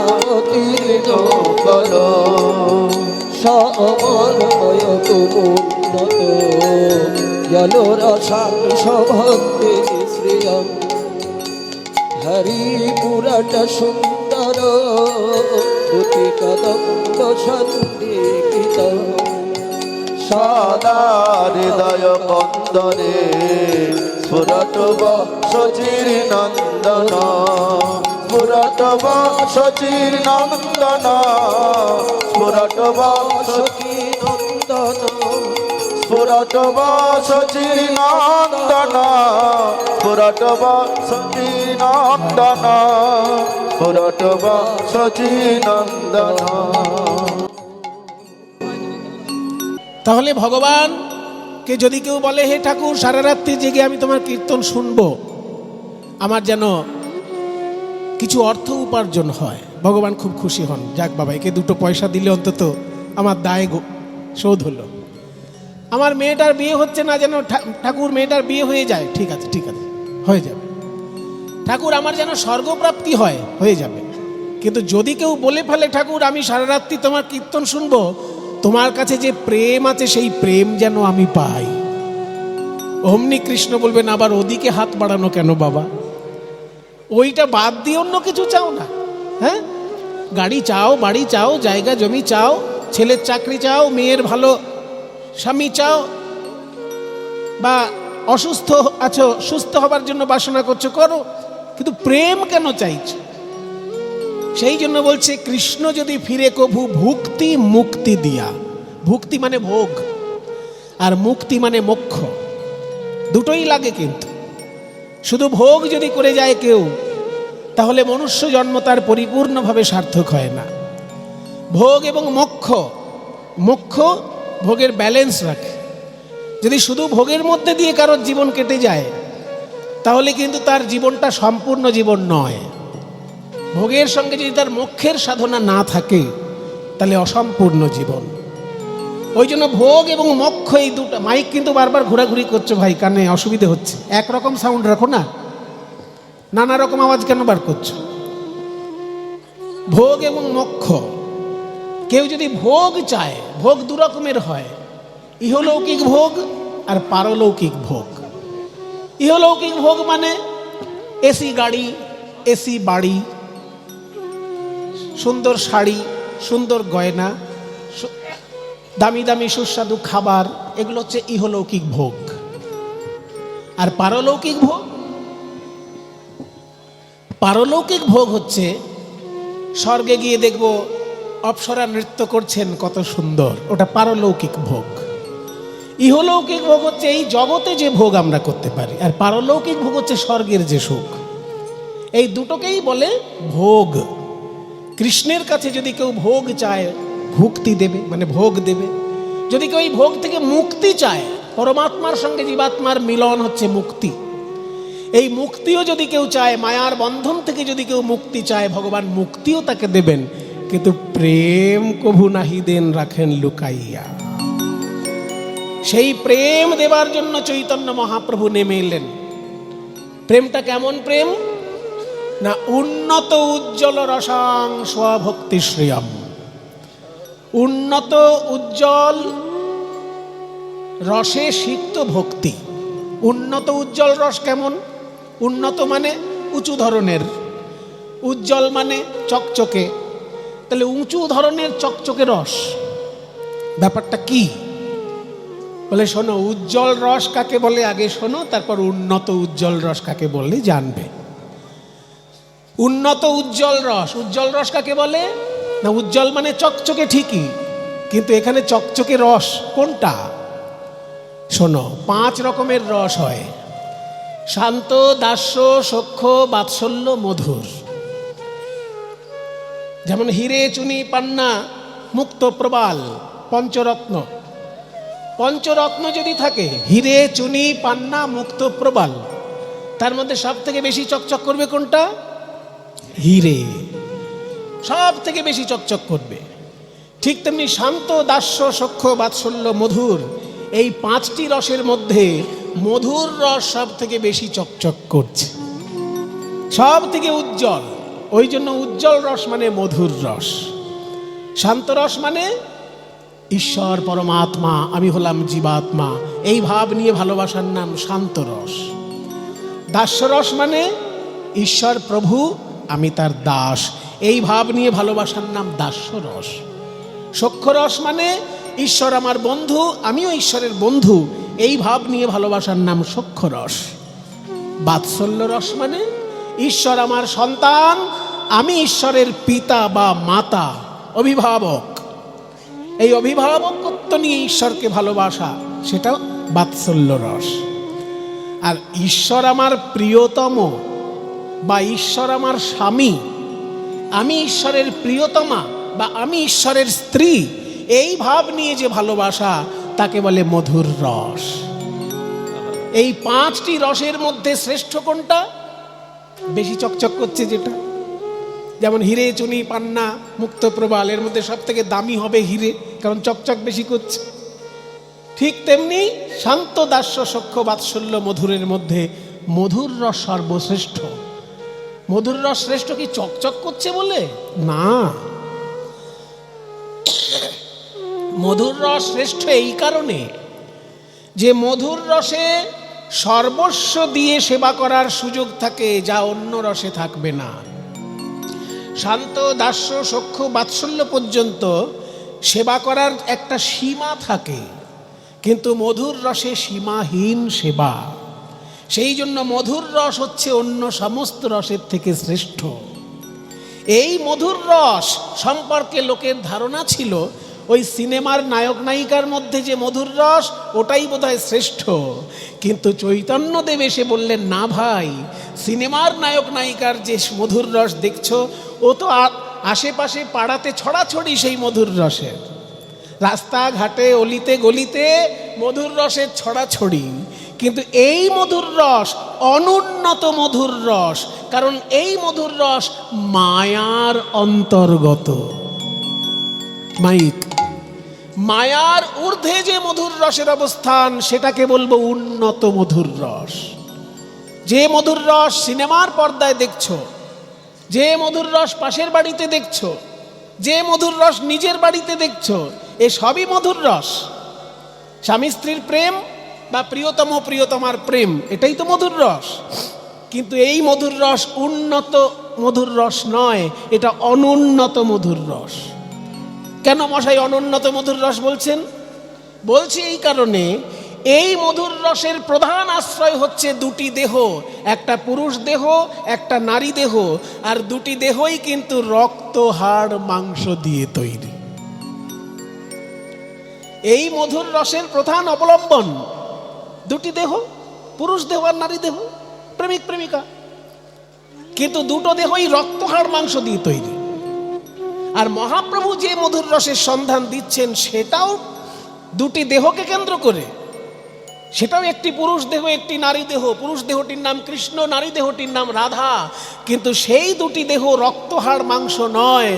Speaker 2: করুণাতীর্ণ করো সমন্বয় তুমুন্নত জলরসাং সভক্তি শ্রিয়ম হরিপুরট সুন্দর দুতি কদম্ব সন্দিকিত সদা হৃদয় কন্দরে স্ফুরত সচির নন্দন স্ফুরত সচির নন্দন স্ফুরত সচির নন্দন স্ফুরত সচির নন্দন স্ফুরত সচির নন্দন স্ফুরত সচির নন্দন।
Speaker 1: তাহলে ভগবানকে যদি কেউ বলে, হে ঠাকুর সারা রাত্রি জেগে আমি তোমার কীর্তন শুনবো, আমার যেন কিছু অর্থ উপার্জন হয়, ভগবান খুব খুশি হন। যাক বাবা, একে দুটো পয়সা দিলে অন্তত আমার দায় শোধ হলো। আমার মেয়েটার বিয়ে হচ্ছে না, যেন ঠাকুর মেয়েটার বিয়ে হয়ে যায়। ঠিক আছে, ঠিক আছে, হয়ে যাবে। ঠাকুর আমার যেন স্বর্গপ্রাপ্তি হয়, হয়ে যাবে। কিন্তু যদি কেউ বলে ফেলে, ঠাকুর আমি সারা রাত্রি তোমার কীর্তন শুনবো, তোমার কাছে যে প্রেম আছে সেই প্রেম যেন আমি পাই, অমনি কৃষ্ণ বলবেন, আবার ওদিকে হাত বাড়ানো কেন বাবা? ওইটা বাদ দিয়ে অন্য কিছু চাও না? হ্যাঁ, গাড়ি চাও, বাড়ি চাও, জায়গা জমি চাও, ছেলের চাকরি চাও, মেয়ের ভালো স্বামী চাও, বা অসুস্থ আছো, সুস্থ হবার জন্য বাসনা করছো, করো, কিন্তু প্রেম কেন চাইছো? সেই জন্য বলছে, কৃষ্ণ যদি ফিরে কভু ভুক্তি মুক্তি দিয়া। ভুক্তি মানে ভোগ, আর মুক্তি মানে মোক্ষ, দুটোই লাগে। কিন্তু শুধু ভোগ যদি করে যায় কেউ, তাহলে মনুষ্য জন্ম তার পরিপূর্ণভাবে সার্থক হয় না। ভোগ এবং মোক্ষ, মোক্ষ ভোগের ব্যালেন্স রাখে। যদি শুধু ভোগের মধ্যে দিয়ে কারোর জীবন কেটে যায়, তাহলে কিন্তু তার জীবনটা সম্পূর্ণ জীবন নয়। ভোগের সঙ্গে যদি তার মোক্ষের সাধনা না থাকে, তাহলে অসম্পূর্ণ জীবন। ওই জন্য ভোগ এবং মোক্ষ এই দুটো। মাইক কিন্তু বারবার ঘোরাঘুরি করছো ভাই, কানে অসুবিধে হচ্ছে। একরকম সাউন্ড রাখো না, নানা রকম আওয়াজ কেন বার করছো? ভোগ এবং মোক্ষ, কেউ যদি ভোগ চায়, ভোগ দু রকমের হয়, ইহলৌকিক ভোগ আর পারলৌকিক ভোগ। ইহলৌকিক ভোগ মানে এসি গাড়ি, এসি বাড়ি, সুন্দর শাড়ি, সুন্দর গয়না, দামি দামি সুস্বাদু খাবার, এগুলো হচ্ছে ইহলৌকিক ভোগ। আর পারলৌকিক ভোগ, পারলৌকিক ভোগ হচ্ছে স্বর্গে গিয়ে দেখব অপ্সরা নৃত্য করছেন, কত সুন্দর, ওটা পারলৌকিক ভোগ। ইহলৌকিক ভোগ হচ্ছে এই জগতে যে ভোগ আমরা করতে পারি, আর পারলৌকিক ভোগ হচ্ছে স্বর্গের যে সুখ। এই দুটোকেই বলে ভোগ। কৃষ্ণের কাছে যদি কেউ ভোগ চায়, ভুক্তি দেবে, মানে ভোগ দেবে। যদি কেউ এই ভোগ থেকে মুক্তি চায়, পরমাত্মার সঙ্গে জীবাত্মার মিলন হচ্ছে মুক্তি। এই মুক্তিও যদি কেউ চায়, মায়ার বন্ধন থেকে যদি কেউ মুক্তি চায়, ভগবান মুক্তিও তাকে দেবেন, কিন্তু প্রেম কভু নাহি দেন রাখেন লুকাইয়া। সেই প্রেম দেবার জন্য চৈতন্য মহাপ্রভু নেমে এলেন। প্রেমটা কেমন প্রেম না, উন্নত উজ্জ্বল রসাং স্বভক্তি শ্রিয়ম। উন্নত উজ্জ্বল রসে সিক্ত ভক্তি। উন্নত উজ্জ্বল রস কেমন? উন্নত মানে উঁচু ধরনের, উজ্জ্বল মানে চকচকে। তাহলে উঁচু ধরনের চকচকে রস ব্যাপারটা কি? বলে শোনো, উজ্জ্বল রস কাকে বলে আগে শোনো, তারপর উন্নত উজ্জ্বল রস কাকে বললে জানবে। উন্নত উজ্জ্বল রস। উজ্জ্বল রস কাকে বলে? না, উজ্জ্বল মানে চকচকে ঠিকই, কিন্তু এখানে চকচকে রস কোনটা? শোনো, 5 রকমের রস হয়: শান্ত, দাস্য, সখ্য, বাৎসল্য, মধুর। যেমন হিরে, চুনি, পান্না, মুক্ত, প্রবাল, পঞ্চরত্ন। পঞ্চরত্ন যদি থাকে, হিরে, চুনি, পান্না, মুক্ত, প্রবাল, তার মধ্যে সব থেকে বেশি চকচক করবে কোনটা? হিরে সব থেকে বেশি চকচক করবে। ঠিক তেমনি শান্ত, দাস্য, সখ্য, বাৎসল্য, মধুর, এই 5টি রসের মধ্যে মধুর রস সব থেকে বেশি চকচক করছে, সব থেকে উজ্জ্বল। ওই জন্য উজ্জ্বল রস মানে মধুর রস। শান্ত রস মানে ঈশ্বর পরমাত্মা, আমি হলাম জীবাত্মা, এই ভাব নিয়ে ভালোবাসার নাম শান্ত রস। দাস্য রস মানে ঈশ্বর প্রভু, আমি তার দাস, এই ভাব নিয়ে ভালোবাসার নাম দাস্য রস। সখ্য রস মানে ঈশ্বর আমার বন্ধু, আমিও ঈশ্বরের বন্ধু, এই ভাব নিয়ে ভালোবাসার নাম সখ্য রস। বাৎসল্য রস মানে ঈশ্বর আমার সন্তান, আমি ঈশ্বরের পিতা বা মাতা, অভিভাবক, এই অভিভাবকত্ব নিয়ে ঈশ্বরকে ভালোবাসা, সেটা বাৎসল্য রস। আর ঈশ্বর আমার প্রিয়তম বা ঈশ্বর আমার স্বামী, আমি ঈশ্বরের প্রিয়তমা বা আমি ঈশ্বরের স্ত্রী, এই ভাব নিয়ে যে ভালোবাসা, তাকে বলে মধুর রস। এই 5টি রসের মধ্যে শ্রেষ্ঠ কোনটা? বেশি চকচক করছে যেটা, যেমন হিরে, চুনি, পান্না, মুক্ত, প্রবাল, এর মধ্যে সব থেকে দামি হবে হিরে, কারণ চকচক বেশি করছে। ঠিক তেমনি শান্ত, দাস্য, সখ্য, বাৎসল্য, মধুরের মধ্যে মধুর রস সর্বশ্রেষ্ঠ। মধুর রস শ্রেষ্ঠ কি চকচক করছে বলে? না, মধুর রস শ্রেষ্ঠ এই কারণে যে মধুর রসে সর্বস্ব দিয়ে সেবা করার সুযোগ থাকে, যা অন্য রসে থাকবে না। শান্ত, দাস্য, সখ্য, বাৎসল্য পর্যন্ত সেবা করার একটা সীমা থাকে, কিন্তু মধুর রসে সীমাহীন সেবা। সেই জন্য মধুর রস হচ্ছে অন্য সমস্ত রসের থেকে শ্রেষ্ঠ। এই মধুর রস সম্পর্কে লোকের ধারণা ছিল ওই সিনেমার নায়ক নায়িকার মধ্যে যে মধুর রস, ওটাই বোধহয় শ্রেষ্ঠ। কিন্তু চৈতন্যদেব এসে বললেন, না ভাই, সিনেমার নায়ক নায়িকার যে মধুর রস দেখছো, ও তো আশেপাশে পাড়াতে ছড়াছড়ি সেই মধুর রসের, রাস্তাঘাটে অলিতে গলিতে মধুর রসের ছড়াছড়ি। কিন্তু এই মধুর রস অনুন্নত মধুর রস, কারণ এই মধুর রস মায়ার অন্তর্গত। মায়ার ঊর্ধ্বে যে মধুর রসের অবস্থান, সেটাকে বলবো উন্নত মধুর রস। যে মধুর রস সিনেমার পর্দায় দেখছো, যে মধুর রস পাশের বাড়িতে দেখছো, যে মধুর রস নিজের বাড়িতে দেখছো, এ সবই মধুর রস। স্বামী স্ত্রীর প্রেম বা প্রিয়তম প্রিয়তমার প্রেম, এটাই তো মধুর রস। কিন্তু এই মধুর রস উন্নত মধুর রস নয়, এটা অনুন্নত মধুর রস। কেন মশাই অনুন্নত মধুর রস বলছেন? বলছি এই কারণে, এই মধুর রসের প্রধান আশ্রয় হচ্ছে 2টি দেহ, একটা পুরুষ দেহ, একটা নারী দেহ, আর 2টি দেহই কিন্তু রক্ত, হাড়, মাংস দিয়ে তৈরি। এই মধুর রসের প্রধান অবলম্বন 2টি দেহ, পুরুষ দেহ আর নারী দেহ, প্রেমিক প্রেমিকা। কিন্তু 2টো দেহই রক্ত, হাড়, মাংস দিয়ে তৈরি। আর মহাপ্রভু যে মধুর রসের সন্ধান দিচ্ছেন, সেটাও 2টি দেহকে কেন্দ্র করে। সেটাও একটি পুরুষ দেহ, একটি নারী দেহ। পুরুষ দেহটির নাম কৃষ্ণ, নারী দেহটির নাম রাধা। কিন্তু সেই 2টি দেহ রক্ত, হাড়, মাংস নয়,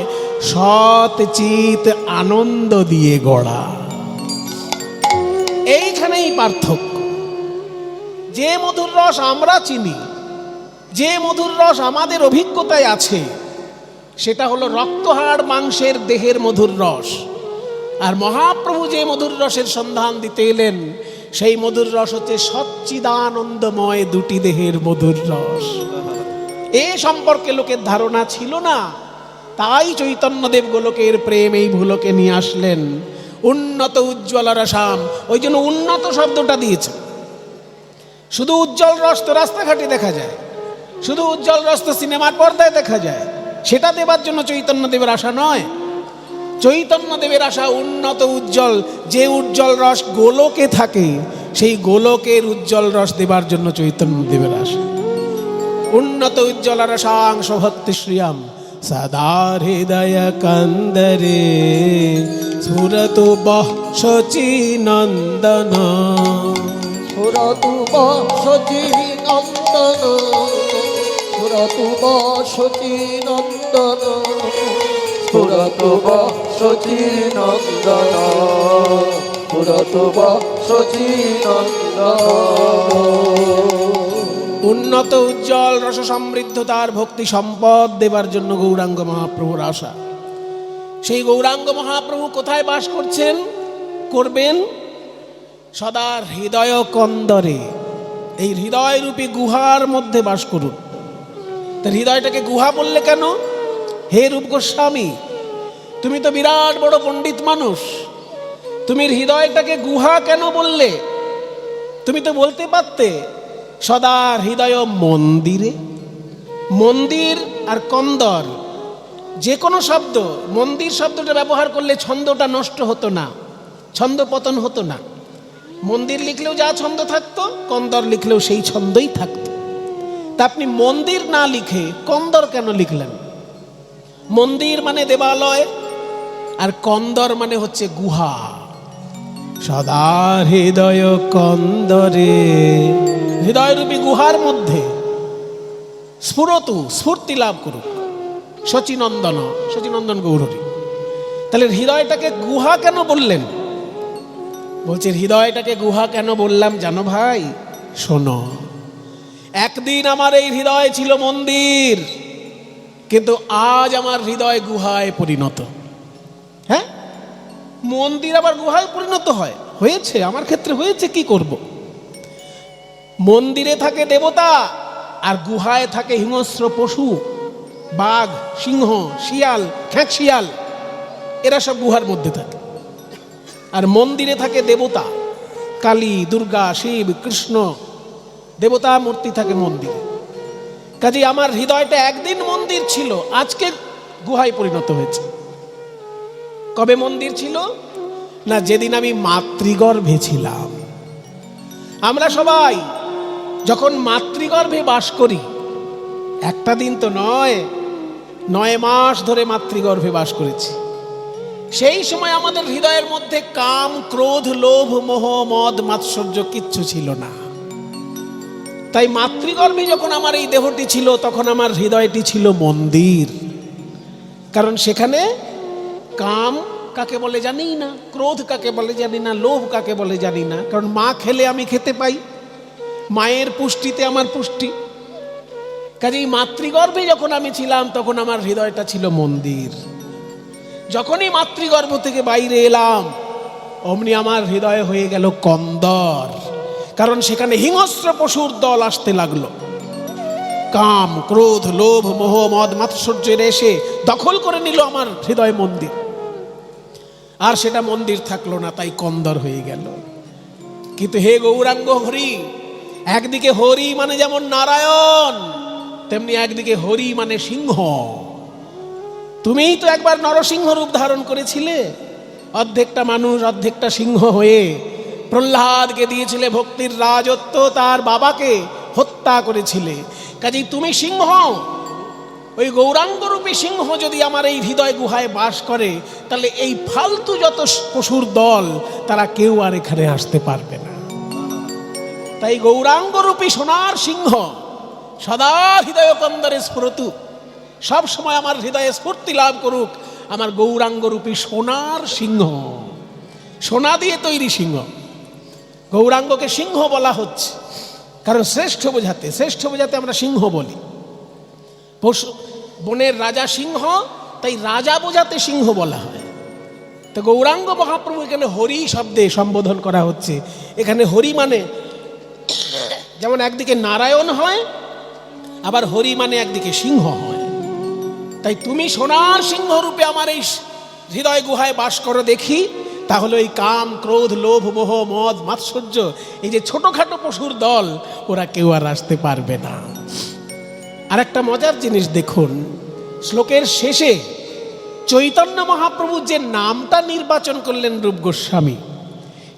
Speaker 1: সৎ চিত আনন্দ দিয়ে গড়া। এইখানেই পার্থক্য। যে মধুর রস আমরা চিনি, যে মধুর রস আমাদের অভিজ্ঞতায় আছে, সেটা হলো রক্ত, হাড়, মাংসের দেহের মধুর রস। আর মহাপ্রভু যে মধুর রসের সন্ধান দিতে এলেন, সেই মধুর রস হচ্ছে সচ্চিদানন্দময় 2টি দেহের মধুর রস। এ সম্পর্কে লোকের ধারণা ছিল না, তাই চৈতন্যদেব গোলকের প্রেম এই ভুলোকে নিয়ে আসলেন। উন্নত উজ্জ্বল রসাম, ওই জন্য উন্নত শব্দটা দিয়েছে। শুধু উজ্জ্বল রস তো রাস্তাঘাটে দেখা যায়, শুধু উজ্জ্বল রস তো সিনেমার পর্দায় দেখা যায়, সেটা দেবার জন্য চৈতন্য দেবের আশা নয়। চৈতন্য দেবের আশা উন্নত উজ্জ্বল, যে উজ্জ্বল রস গোলকে থাকে সেই গোলকের উজ্জ্বল রস দেবার জন্য চৈতন্য দেবের আশা। উন্নত উজ্জ্বল রসাংশ ভক্তি শ্রিয়াম সদা হৃদয় কন্দরে স্ফুরতু বহ শচী নন্দন।
Speaker 2: স্ফুরতু বসতি নন্দন, স্ফুরতু বসতি নন্দন, স্ফুরতু বসতি নন্দন, স্ফুরতু বসতি নন্দন।
Speaker 1: উন্নত উজ্জ্বল রস সমৃদ্ধ তার ভক্তি সম্পদ দেবার জন্য গৌরাঙ্গ মহাপ্রভুর আশা। সেই গৌরাঙ্গ মহাপ্রভু কোথায় বাস করছেন, করবেন? সদা হৃদয় কন্দরে, এই হৃদয় রূপী গুহার মধ্যে বাস করুন। তার হৃদয়টাকে গুহা বললে কেন? হে রূপ গোস্বামী, তুমি তো বিরাট বড় পণ্ডিত মানুষ, তুমি হৃদয়টাকে গুহা কেন বললে? তুমি তো বলতে পারতে সদা হৃদয় মন্দিরে। মন্দির আর কন্দর যে কোনো শব্দ, মন্দির শব্দটা ব্যবহার করলে ছন্দটা নষ্ট হতো না, ছন্দ পতন হতো না। মন্দির লিখলেও যা ছন্দ থাকতো, কন্দর লিখলেও সেই ছন্দই থাকতো। তা আপনি মন্দির না লিখে কন্দর কেন লিখলেন? মন্দির মানে দেবালয়, আর কন্দর মানে হচ্ছে গুহা। সদা হৃদয় কন্দরে, হৃদয়রূপী গুহার মধ্যে স্ফুরতু, স্ফূর্তি লাভ করুক শচীনন্দন, শচীনন্দন গৌরী। তাহলে হৃদয়টাকে গুহা কেন বললেন? বলছে হৃদয়টাকে গুহা কেন বললাম জানো ভাই? শোনো, একদিন আমার এই হৃদয় ছিল মন্দির, কিন্তু আজ আমার হৃদয় গুহায় পরিণত। হ্যাঁ, মন্দির আবার গুহায় পরিণত হয়, হয়েছে, আমার ক্ষেত্রে হয়েছে, কি করব? মন্দিরে থাকে দেবতা আর গুহায় থাকে হিংস্র পশু, বাঘ, সিংহ, শিয়াল, খ্যাঁক শিয়াল, এরা সব গুহার মধ্যে থাকে। আর মন্দিরে থাকে দেবতা, কালী, দুর্গা, শিব, কৃষ্ণ, দেবতা মূর্তি থাকে মন্দিরে। কাজে আমার হৃদয়টা একদিন মন্দির ছিল, আজকে গুহায় পরিণত হয়েছে। কবে মন্দির ছিল? না, যেদিন আমি মাতৃগর্ভে ছিলাম। আমরা সবাই যখন মাতৃগর্ভে বাস করি, একটা দিন তো নয়, 9 মাস ধরে মাতৃগর্ভে বাস করেছি। সেই সময় আমাদের হৃদয়ের মধ্যে কাম, ক্রোধ, লোভ, মোহ, মদ, মাৎসর্য কিচ্ছু ছিল না। তাই মাতৃগর্ভে যখন আমার এই দেহটি ছিল, তখন আমার হৃদয়টি ছিল মন্দির। কারণ সেখানে কাম কাকে বলে জানি না, ক্রোধ কাকে বলে জানি না, লোভ কাকে বলে জানি না। কারণ মা খেলে আমি খেতে পাই, মায়ের পুষ্টিতে আমার পুষ্টি। কাজেই মাতৃগর্ভে যখন আমি ছিলাম, তখন আমার হৃদয়টা ছিল মন্দির। যখনই মাতৃগর্ভ থেকে বাইরে এলাম, অমনি আমার হৃদয় হয়ে গেল কন্দর। কারণ সেখানে হিংস্র পশুর দল আসতে লাগলো। কাম, ক্রোধ, লোভ, মোহ, মদ, মাৎসর্যের এসে দখল করে নিল আমার হৃদয় মন্দির। আর সেটা মন্দির থাকলো না, তাই কন্দর হয়ে গেল। কিন্তু হে গৌরাঙ্গ হরি, একদিকে হরি মানে যেমন নারায়ণ, তেমনি একদিকে হরি মানে সিংহ। তুমিই তো একবার নরসিংহ রূপ ধারণ করেছিলে, অর্ধেকটা মানুষ অর্ধেকটা সিংহ হয়ে প্রহ্লাদকে দিয়েছিলে ভক্তির রাজত্ব, তার বাবাকে হত্যা করেছিলে। কাজেই তুমি সিংহ। ওই গৌরাঙ্গ রূপী সিংহ যদি আমার এই হৃদয় গুহায় বাস করে, তাহলে এই ফালতু যত পশুর দল, তারা কেউ আর এখানে আসতে পারবে না। তাই গৌরাঙ্গ রূপী সোনার সিংহ সদা হৃদয় কন্দরে স্ফুরতু, সব সময় আমার হৃদয়ে স্ফূর্তি লাভ করুক আমার গৌরাঙ্গ রূপী সোনার সিংহ। সোনা দিয়ে তৈরি সিংহ। গৌরাঙ্গকে সিংহ বলা হচ্ছে কারণ শ্রেষ্ঠ বোঝাতে আমরা সিংহ বলি। পশু বনের রাজা সিংহ, তাই রাজা বোঝাতে সিংহ বলা হয়। তো গৌরাঙ্গ মহাপ্রভু এখানে হরি শব্দে সম্বোধন করা হচ্ছে। এখানে হরি মানে যেমন একদিকে নারায়ণ হয়, আবার হরি মানে একদিকে সিংহ হয়। তাই তুমি সোনার সিংহ রূপে আমার এই হৃদয় গুহায় বাস করো দেখি, তাহলে এই কাম, ক্রোধ, লোভ, মোহ, মদ, মাৎসর্য, এই যে ছোটখাটো পশুর দল, ওরা কেউ আর আসতে পারবে না। আর একটা মজার জিনিস দেখুন, শ্লোকের শেষে চৈতন্য মহাপ্রভু যে নামটা নির্বাচন করলেন রূপ গোস্বামী,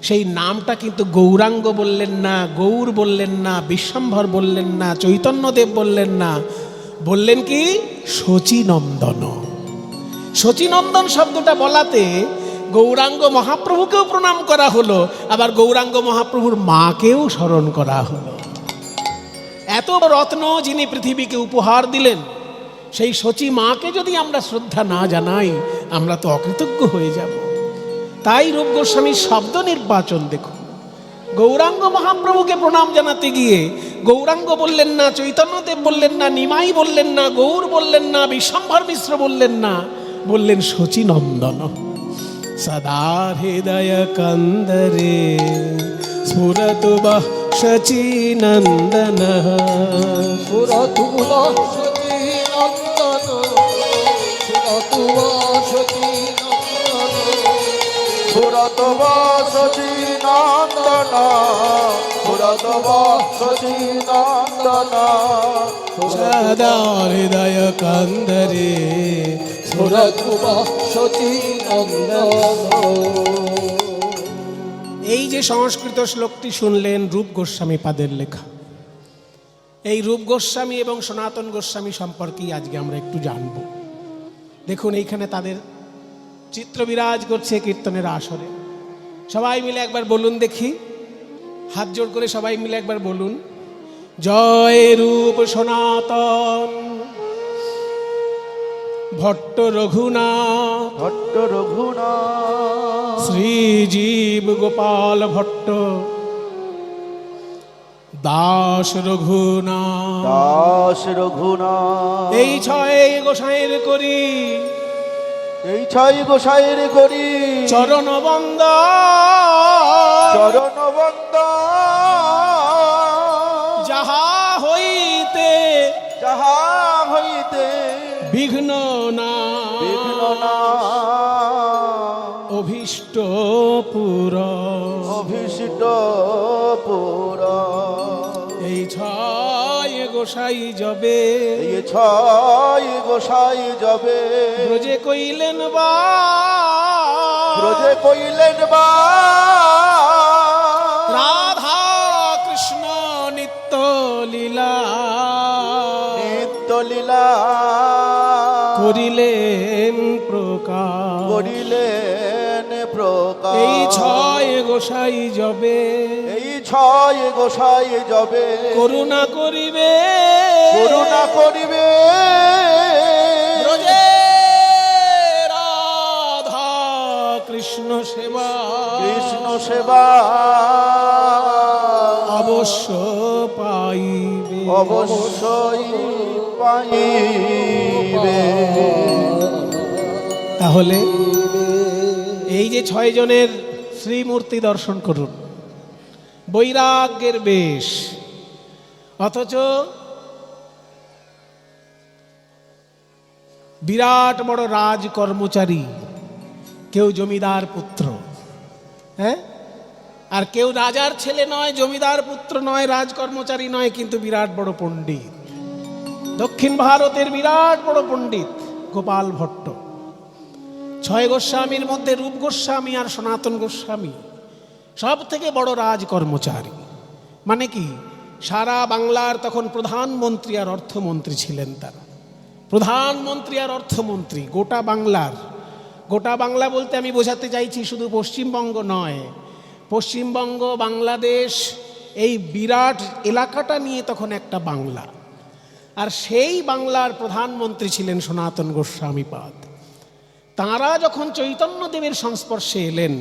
Speaker 1: সেই নামটা কিন্তু গৌরাঙ্গ বললেন না, গৌর বললেন না, বিশ্বম্ভর বললেন না, চৈতন্যদেব বললেন না, বললেন কি শচীনন্দন। শচীনন্দন শব্দটা বলাতে গৌরাঙ্গ মহাপ্রভুকেও প্রণাম করা হলো, আবার গৌরাঙ্গ মহাপ্রভুর মাকেও স্মরণ করা হলো। এত রত্ন যিনি পৃথিবীকে উপহার দিলেন, সেই শচী মাকে যদি আমরা শ্রদ্ধা না জানাই, আমরা তো অকৃতজ্ঞ হয়ে যাব। তাই রূপ গোস্বামীর শব্দ নির্বাচন দেখুন, গৌরাঙ্গ মহাপ্রভুকে প্রণাম জানাতে গিয়ে গৌরাঙ্গ বললেন না, চৈতন্যদেব বললেন না, নিমাই বললেন না, গৌর বললেন না, বিশ্বম্ভর মিশ্র বললেন না, বললেন শচীনন্দন। সদা হৃদয় কন্দরে স্ফুরতু বঃ শচীনন্দন।
Speaker 2: স্ফুরতু বঃ শচীনন্দন, স্ফুরতু বঃ শচীনন্দন,
Speaker 4: স্ফুরতু বঃ শচীনন্দন, স্ফুরতু বঃ শচীনন্দন।
Speaker 1: সদা হৃদয় কন্দরে
Speaker 2: স্ফুরতু বঃ শচীনন্দন।
Speaker 1: এই যে সংস্কৃত শ্লোকটি শুনলেন, রূপ গোস্বামী পাদের লেখা। এই রূপ গোস্বামী এবং সনাতন গোস্বামী সম্পর্কেই আজকে আমরা একটু জানব। দেখুন, এইখানে তাদের চিত্র বিরাজ করছে কীর্তনের আসরে। সবাই মিলে একবার বলুন দেখি, হাত জোড় করে সবাই মিলে একবার বলুন, জয় রূপ সনাতন ভট্ট রঘুনাথ,
Speaker 4: ভট্ট রঘুনাথ,
Speaker 1: শ্রীজীব গোপাল ভট্ট, দাস রঘুনাথ,
Speaker 4: দাস রঘুনাথ।
Speaker 1: এই ছয় গোসাইয়ের করি
Speaker 4: এই ছয় গোসাইয়ের করি
Speaker 1: চরণ বন্দ,
Speaker 4: চরণ বন্দ।
Speaker 1: যাহা হইতে
Speaker 4: যাহা হইতে
Speaker 1: বিঘ্ন না,
Speaker 4: বিঘ্ন না,
Speaker 1: অভীষ্ট পুর,
Speaker 4: অভিষ্ট পুরা।
Speaker 1: এই ছয় গোসাই যবে
Speaker 4: এই ছয় গোসাই যাবে
Speaker 1: ব্রজে কইলেন বা,
Speaker 4: ব্রজে কইলেন বা।
Speaker 1: রাধা কৃষ্ণ নিত্য লীলা
Speaker 4: নিত্য লীলা
Speaker 1: করিলেন প্রকাশ,
Speaker 4: করিলেন প্রকাশ।
Speaker 1: এই ছয় গোসাই যবে
Speaker 4: এই ছয় গোসাই যাবে
Speaker 1: করুণা করিবে,
Speaker 4: করুণা করিবে।
Speaker 1: ব্রজে রাধা কৃষ্ণ সেবা,
Speaker 4: কৃষ্ণ সেবা
Speaker 1: অবশ্য পাইবে,
Speaker 4: অবশ্যই পাইবে।
Speaker 1: তাহলে এই যে ছয় জনের শ্রীমূর্তি দর্শন করুন, বৈরাগ্যের বেশ, অথচ বিরাট বড় রাজ কর্মচারী, কেউ জমিদার পুত্র, হ্যাঁ, আর কেউ রাজার ছেলে নয়, জমিদার পুত্র নয়, রাজ কর্মচারী নয়, কিন্তু বিরাট বড় পণ্ডিত, দক্ষিণ ভারতের বিরাট বড় পণ্ডিত গোপাল ভট্ট। ছয় গোস্বামীর মধ্যে রূপ গোস্বামী আর সনাতন গোস্বামী সব থেকে বড় রাজ কর্মচারী। মানে কি, সারা বাংলার তখন প্রধানমন্ত্রী আর অর্থমন্ত্রী ছিলেন তারা। প্রধানমন্ত্রী আর অর্থমন্ত্রী গোটা বাংলার। গোটা বাংলা বলতে আমি বোঝাতে চাইছি শুধু পশ্চিমবঙ্গ নয়, পশ্চিমবঙ্গ, বাংলাদেশ, এই বিরাট এলাকাটা নিয়ে তখন একটা বাংলা। আর সেই বাংলার প্রধানমন্ত্রী ছিলেন সনাতন গোস্বামীপাদ। তাঁরা যখন চৈতন্যদেবের সংস্পর্শে এলেন,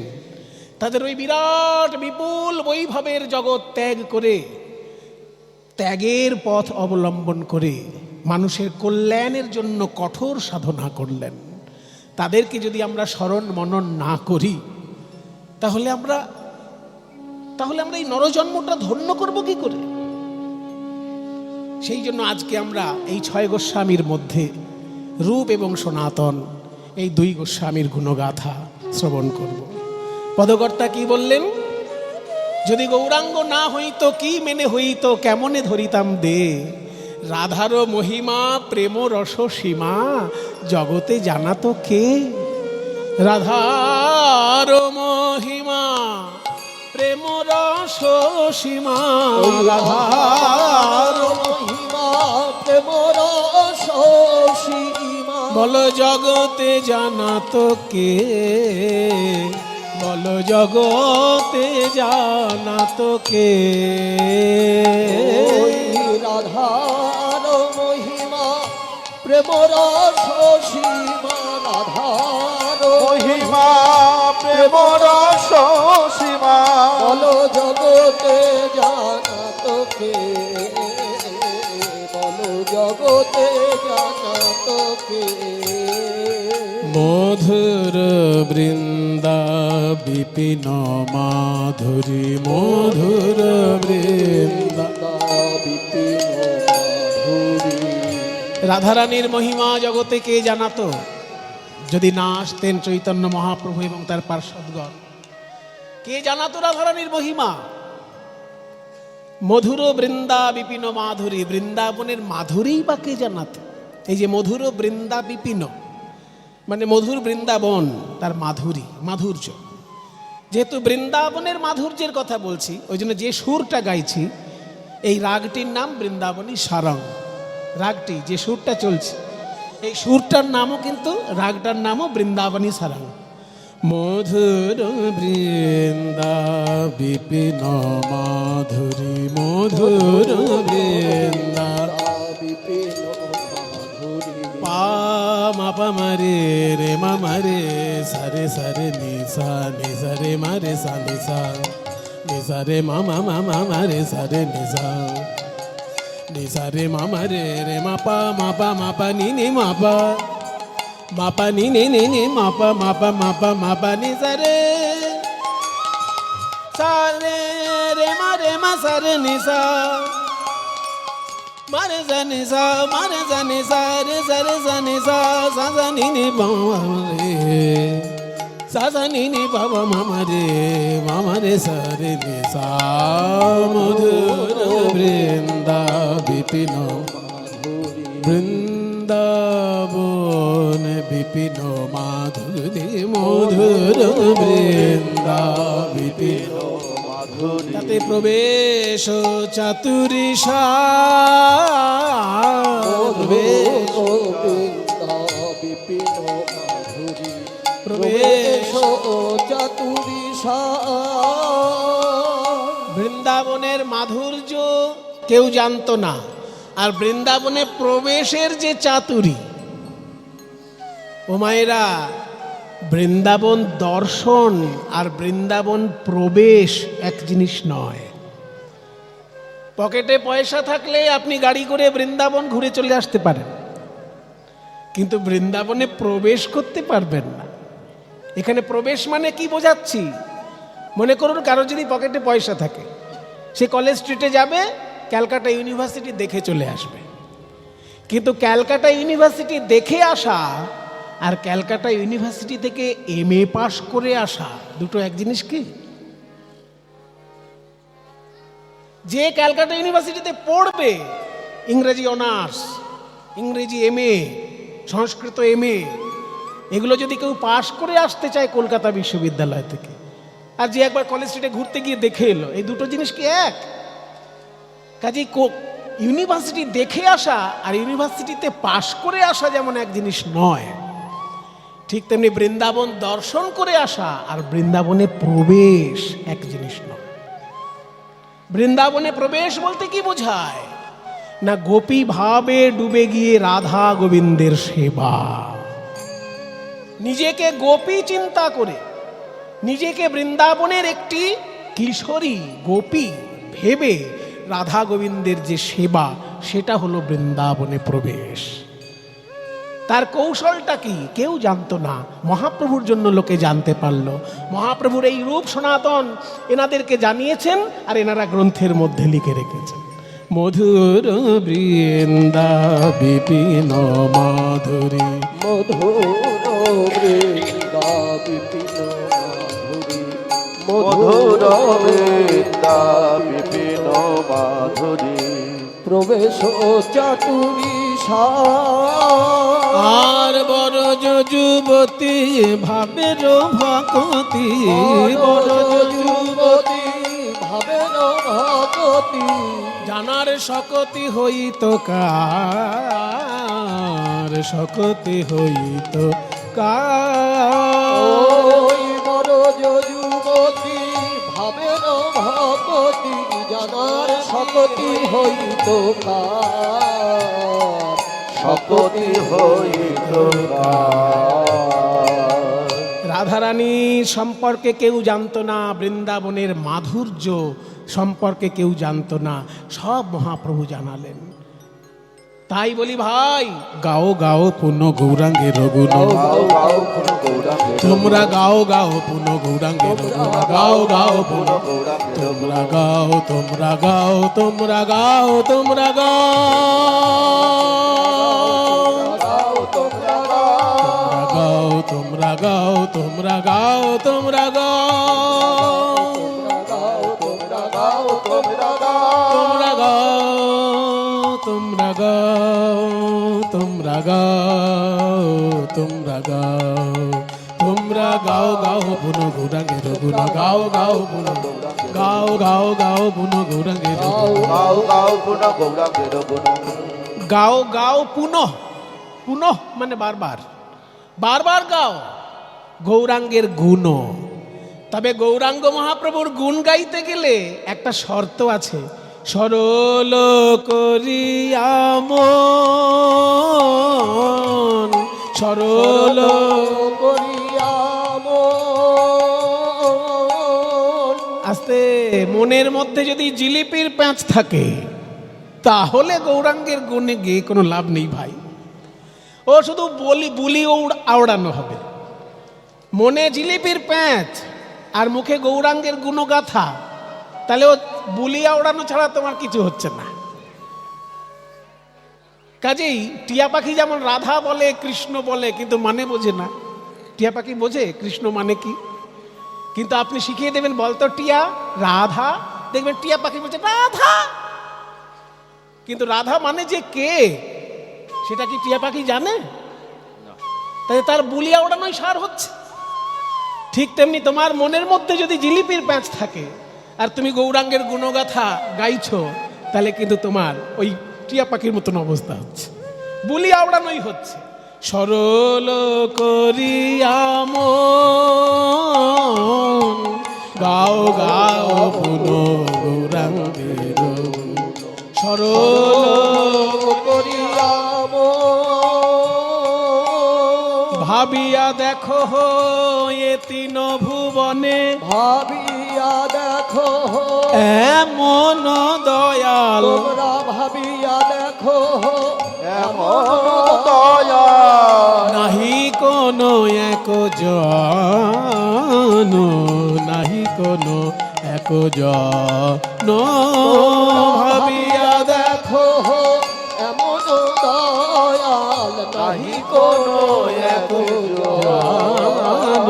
Speaker 1: তাদের ওই বিরাট বিপুল বৈভবের জগৎ ত্যাগ করে, ত্যাগের পথ অবলম্বন করে মানুষের কল্যাণের জন্য কঠোর সাধনা করলেন। তাদেরকে যদি আমরা স্মরণ মনন না করি, তাহলে আমরা এই নরজন্মটা ধন্য করব কি করে? সেই জন্য আজকে আমরা এই ছয় গোস্বামীর মধ্যে রূপ এবং সনাতন, এই দুই গোস্বামীর গুণগাথা শ্রবণ করব। পদকর্তা কি বললেন? যদি গৌরাঙ্গ না হইতো কি মেনে হইতো, কেমনে ধরিতাম দে, রাধার মহিমা প্রেম রস সীমা জগতে জানা তো কে? রাধার মহিমা প্রেম রস সীমা, রাধার
Speaker 2: মহিমা প্রেম রস সীমা।
Speaker 1: বল জগতে জানা তো কে? বল জগতে জানা তো কে?
Speaker 2: ওই রাধার মহিমা প্রেম রস সীমা, রাধার
Speaker 4: মহিমা প্রেম রস সীমা।
Speaker 2: বলো জগতে জানা তোকে, বলো জগতে জানা তোকে।
Speaker 1: মধুর বৃন্দা বিপিন মাধুরী, মধুর বৃন্দা।
Speaker 2: বিপিন মাধুরী।
Speaker 1: রাধারানীর মহিমা জগতে কে জানাতো যদি না আসতেন চৈতন্য মহাপ্রভু এবং তার পার্ষদগণ? কে জানাতো রাধারানীর মহিমা? মধুর বৃন্দা বিপিন মাধুরী, বৃন্দাবনের মাধুরী বা কে জানাতো? এই যে মধুর বৃন্দা বিপিন মানে মধুর বৃন্দাবন, তার মাধুরী, মাধুর্য। যেহেতু বৃন্দাবনের মাধুর্যের কথা বলছি, ওই জন্য যে সুরটা গাইছি এই রাগটির নাম বৃন্দাবনী সারং। রাগটি যে সুরটা চলছে এই সুরটার নামও কিন্তু, রাগটার নামও বৃন্দাবনী সারং। মধুর বৃন্দা বিপিন মাধুরী, মধুর বৃন্দা
Speaker 2: বিপিন মাধুরী।
Speaker 1: পা মা পা মারে রে মা মারে সারে সারে নিসা নিসা রে মারে সা নিসা নিসা রে মা মা মা মা মারে সারে নিসা নিসা রে মা মারে রে মা পা নি নি মা পা নি নি নি নি মা পা নিসা রে সারে রে মা সারে নিসা মারে জানি সা মারে জানি সা রে সারে জানি সা সা জানি নি বাবা রে সা জানি নি বাবা মামা রে সারে নি সা। মধুর বৃন্দা বিপিন বৃন্দাবন বিপিন মাধুরী, মধুর বৃন্দা বিপিন তাতে প্রবেশ চাতুরী
Speaker 2: বিপিন মাধুরী।
Speaker 1: প্রবেশ
Speaker 2: চাতুরী।
Speaker 1: বৃন্দাবনের মাধুর্য কেউ জানতো না, আর বৃন্দাবনে প্রবেশের যে চাতুরী, ও মায়েরা, বৃন্দাবন দর্শন আর বৃন্দাবন প্রবেশ এক জিনিস নয়। পকেটে পয়সা থাকলে আপনি গাড়ি করে বৃন্দাবন ঘুরে চলে আসতে পারেন, কিন্তু বৃন্দাবনে প্রবেশ করতে পারবেন না। এখানে প্রবেশ মানে কি বোঝাচ্ছি? মনে করুন কারো যদি পকেটে পয়সা থাকে, সে কলেজ স্ট্রিটে যাবে, ক্যালকাটা ইউনিভার্সিটি দেখে চলে আসবে। কিন্তু ক্যালকাটা ইউনিভার্সিটি দেখে আসা আর ক্যালকাটা ইউনিভার্সিটি থেকে MA পাশ করে আসা দুটো এক জিনিস কি? যে ক্যালকাটা ইউনিভার্সিটিতে পড়বে ইংরেজি অনার্স, ইংরেজি MA, সংস্কৃত MA, এগুলো যদি কেউ পাশ করে আসতে চায় কলকাতা বিশ্ববিদ্যালয় থেকে, আর যে একবার কলেজ স্ট্রিটে ঘুরতে গিয়ে দেখে এলো, এই দুটো জিনিস কি এক? কাজেই ইউনিভার্সিটি দেখে আসা আর ইউনিভার্সিটিতে পাশ করে আসা যেমন এক জিনিস নয়, ঠিক তেমনি বৃন্দাবন দর্শন করে আসা আর বৃন্দাবনে প্রবেশ এক জিনিস নয়। বৃন্দাবনে প্রবেশ বলতে কি বোঝায়? না গোপী ভাবে ডুবে গিয়ে রাধা গোবিন্দের সেবা, নিজেকে গোপী চিন্তা করে, নিজেকে বৃন্দাবনের একটি কিশোরী গোপী ভেবে রাধা গোবিন্দের যে সেবা, সেটা হলো বৃন্দাবনে প্রবেশ। তার কৌশলটা কি কেউ জানতো না, মহাপ্রভুর জন্য লোকে জানতে পারল। মহাপ্রভুর এই রূপ সনাতন এনাদেরকে জানিয়েছেন, আর এনারা গ্রন্থের মধ্যে লিখে রেখেছেন। মধুর বৃন্দা বিপিন মাধুরী,
Speaker 2: মধুর বৃন্দা বিপিন মাধুরী।
Speaker 4: মধুর বৃন্দা বিপিন মাধুরী।
Speaker 2: প্রবেশ চাতুরী
Speaker 1: আর বড় যুবতী ভাবের ভকতি বড় যুবতী
Speaker 2: ভাবের ভকতি
Speaker 1: জানার শকতি হইত কার শকতি হইত কার
Speaker 2: ওই বড় যুবতী ভাবের ভকতি জানার শকতি হইত কার
Speaker 4: শকতি হইত
Speaker 1: রাধারানী সম্পর্কে কেউ জানতো না, বৃন্দাবনের মাধুর্য সম্পর্কে কেউ জানতো না, সব মহাপ্রভু জানালেন। তাই বলি ভাই, গাও গাও পুণ্য গৌরাঙ্গের গুণ, তোমরা গাও গাও পুণ্য গৌরাঙ্গের গুণ, গাও গাও পুণ্য তোমরা গাও তোমরা গাও তোমরা গাও তোমরা গাও তোমরা গাও তোমরা গাও তোমরা গাও তোমরা গাও তোমরা গাও তোমরা গাও তোমরা গাও গাও পুন গৌরাঙ্গের গুণ, গাও গাও পুন গাও গাও গাও পুন গৌরাঙ্গের গাও গাও পুনঃ পুনঃ মানে বারবার বারবার গাও গৌরাঙ্গের গুণ। তবে গৌরাঙ্গ মহাপ্রভুর গুণ গাইতে গেলে একটা শর্ত আছে, সরল করিয়া মন, সরল
Speaker 2: করিয়া
Speaker 1: আস্তে, মনের মধ্যে যদি জিলিপির প্যাঁচ থাকে তাহলে গৌরাঙ্গের গুণে গিয়ে কোনো লাভ নেই ভাই। ও শুধু বুলি আওড়ানো হবে। মনে জিলিপির প্যাঁচ আর মুখে গৌরাঙ্গের গুণগাথা, তাহলে ও বুলি আওড়ানো ছাড়া তোমার কিছু হচ্ছে না। কাজেই টিয়া পাখি যেমন রাধা বলে কৃষ্ণ বলে কিন্তু মানে বোঝে না, টিয়া পাখি বোঝে কৃষ্ণ মানে কি, কিন্তু আপনি শিখিয়ে দেবেন বলতো টিয়া রাধা, দেখবেন টিয়া পাখি বলছে রাধা, কিন্তু রাধা মানে যে কে সেটা কি টিয়া পাখি জানে? তাই তার বুলিয়া ওড়ানোই সার হচ্ছে। ঠিক তেমনি তোমার মনের মধ্যে যদি জিলিপির প্যাঁচ থাকে আর তুমি গৌরাঙ্গের গুণগাথা গাইছো, তাহলে কিন্তু তোমার ওই টিয়া পাখির মতন অবস্থা হচ্ছে, বুলিয়া ওড়ানোই হচ্ছে। সরল করিয়া মন, গাও গাও পুন গৌরাঙ্গের সরল
Speaker 2: করিয়া
Speaker 1: ভাবিয়া দেখো এ তিন ভুবনে,
Speaker 2: ভাবিয়া দেখো
Speaker 1: এমন দয়াল,
Speaker 2: তোমরা ভাবিয়া দেখো
Speaker 4: এমন দয়া
Speaker 1: নাহি কোনো এক জন, নাহি কোনো এক জন, ভাবিয়া
Speaker 2: দেখো এমন দয়াল নাহি কোনো এক
Speaker 1: জন,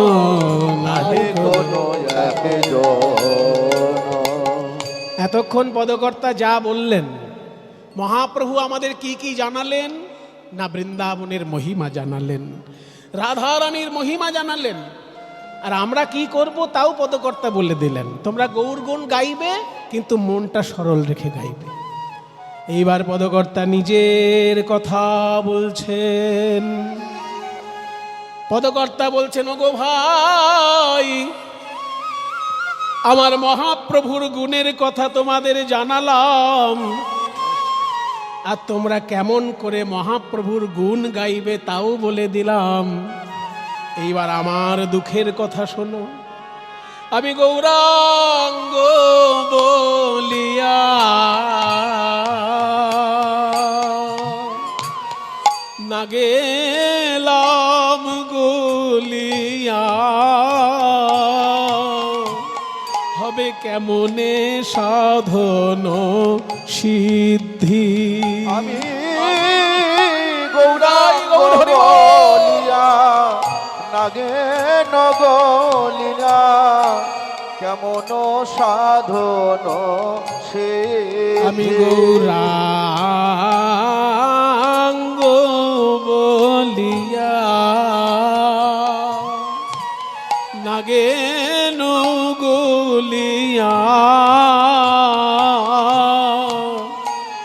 Speaker 1: নাহি কোনো। এতক্ষণ পদকর্তা যা বললেন, মহাপ্রভু আমাদের কি কি জানালেন না? বৃন্দাবনের মহিমা জানালেন, রাধারানীর মহিমা জানালেন, আর আমরা কি করব তাও পদকর্তা বলে দিলেন। তোমরা গৌরগুণ গাইবে কিন্তু মনটা সরল রেখে গাইবে। এইবার পদকর্তা নিজের কথা বলছেন। পদকর্তা বলছেন, ওগো ভাই, আমার মহাপ্রভুর গুণের কথা তোমাদের জানালাম, আর তোমরা কেমন করে মহাপ্রভুর গুণ গাইবে তাও বলে দিলাম। এইবার আমার দুঃখের কথা শোনো। আমি গৌরাঙ্গ বলিয়া না গেলাম গলিয়া, হবে কেমনে সাধন সিদ্ধি।
Speaker 4: আমি গৌরাঙ্গ বলিয়া নাগে নগলিয়া এমন সাধন সে
Speaker 1: আমি গৌরাঙ্গ বলিয়া নাগেন গুলিয়া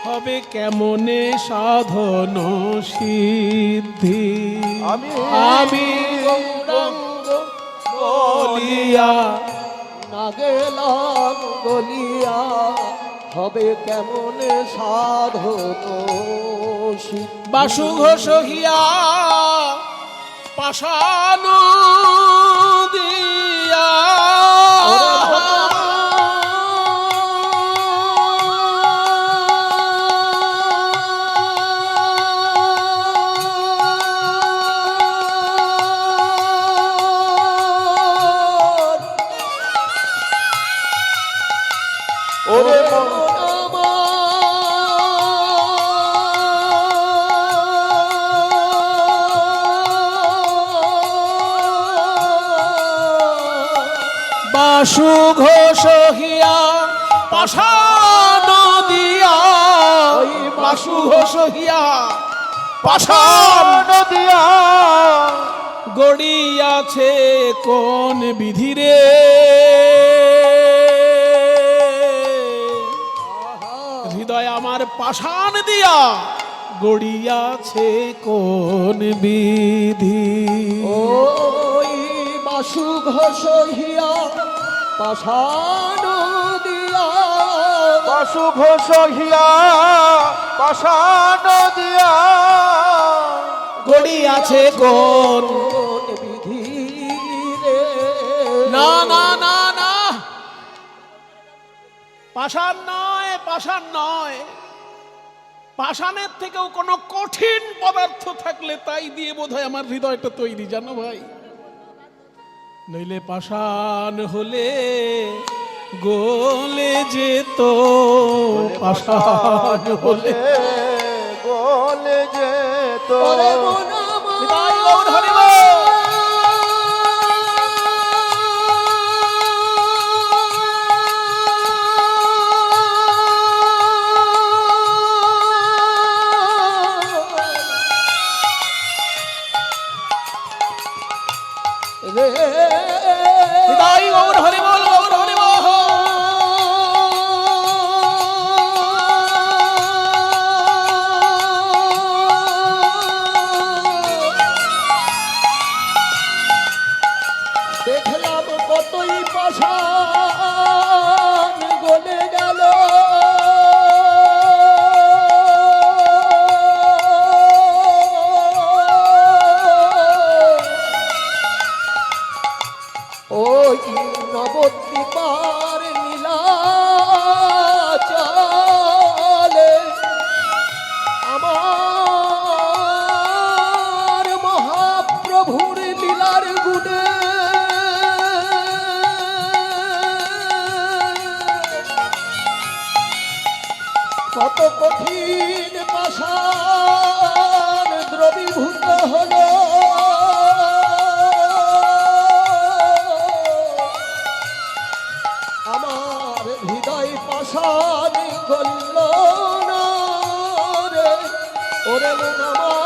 Speaker 1: হবে কেমনে সাধন সিদ্ধি আমি গৌরাঙ্গ বলিয়া
Speaker 2: না গেলাম বলিয়া হবে কেমনে সাধন সিদ্ধি।
Speaker 1: বাসু ঘোষ হিয়া পাশান দিয়া
Speaker 4: ওরে মন
Speaker 1: বাসু ঘোষ হিয়া পাশান দিয়া বাসু ঘোষ হিয়া পাশান
Speaker 4: নদিয়া
Speaker 1: গড়িয়াছে কোন বিধিরে হৃদয় আমার পাষাণ দিয়া গড়িয়াছে কোন বিধি
Speaker 2: ওই বাসু ঘোষ হিয়া পাষাণ দিয়া
Speaker 4: বাসু ঘোষ হিয়া পাষাণ দিয়া
Speaker 1: গড়িয়াছে কোন
Speaker 2: কোন বিধি রে
Speaker 1: না না না না পাষাণ নয় পাষাণ নয় পাষাণের থেকেও কোনো কঠিন পদার্থ থাকলে তাই দিয়ে বোধহয় আমার হৃদয়টা তৈরি জানো ভাই নইলে পাষাণ হলে গলে যেত পাষাণ হলে
Speaker 4: গলে যেত
Speaker 2: ওরে মন আমার
Speaker 1: নিতাই গৌর হরি বল।
Speaker 2: রে
Speaker 1: নিতাই গৌর হরি বল গৌর হরি বল।
Speaker 2: দেখলাম কতই পাষাণ গলে গেল ওই নবদ্বীপার নীলাচলে আমার মহাপ্রভুর লীলার গুণে কত কঠিন পাষাণ দ্রবীভূত হলো আমার হৃদয় পাষাণ গলল না রে ওরে মন আমার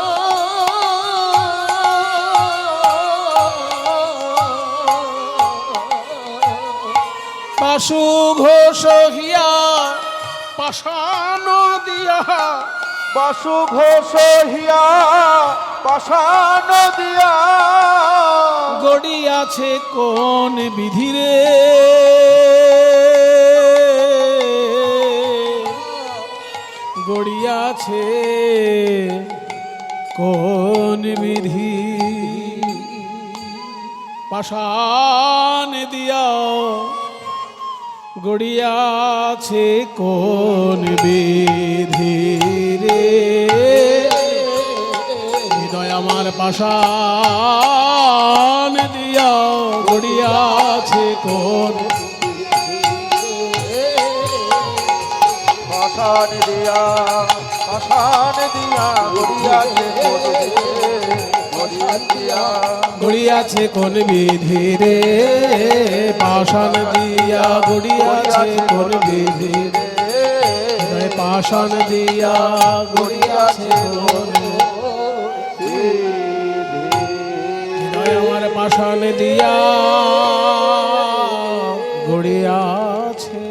Speaker 1: বাসু ঘোষ হিয়া পাষাণ দিয়া
Speaker 4: বাসু ঘোষ হিয়া পাষাণ দিয়া
Speaker 1: গড়িয়াছে কোন বিধিরে গড়িয়াছে কোন বিধি পাষাণ দিয়া গড়িয়াছে কোন বিধি রে হৃদয় আমার পাষাণ দিয়া গড়িয়াছে কোন
Speaker 4: পাষাণ দিয়া গড়িয়াছে
Speaker 2: দিয়া
Speaker 1: গড়িয়াছে কোন বিধি রে পাষাণ দিয়া গড়িয়াছে কোন বিধি রে পাষাণ দিয়া গড়িয়াছে কোন হৃদয় আমার পাষাণ দিয়া গড়িয়াছে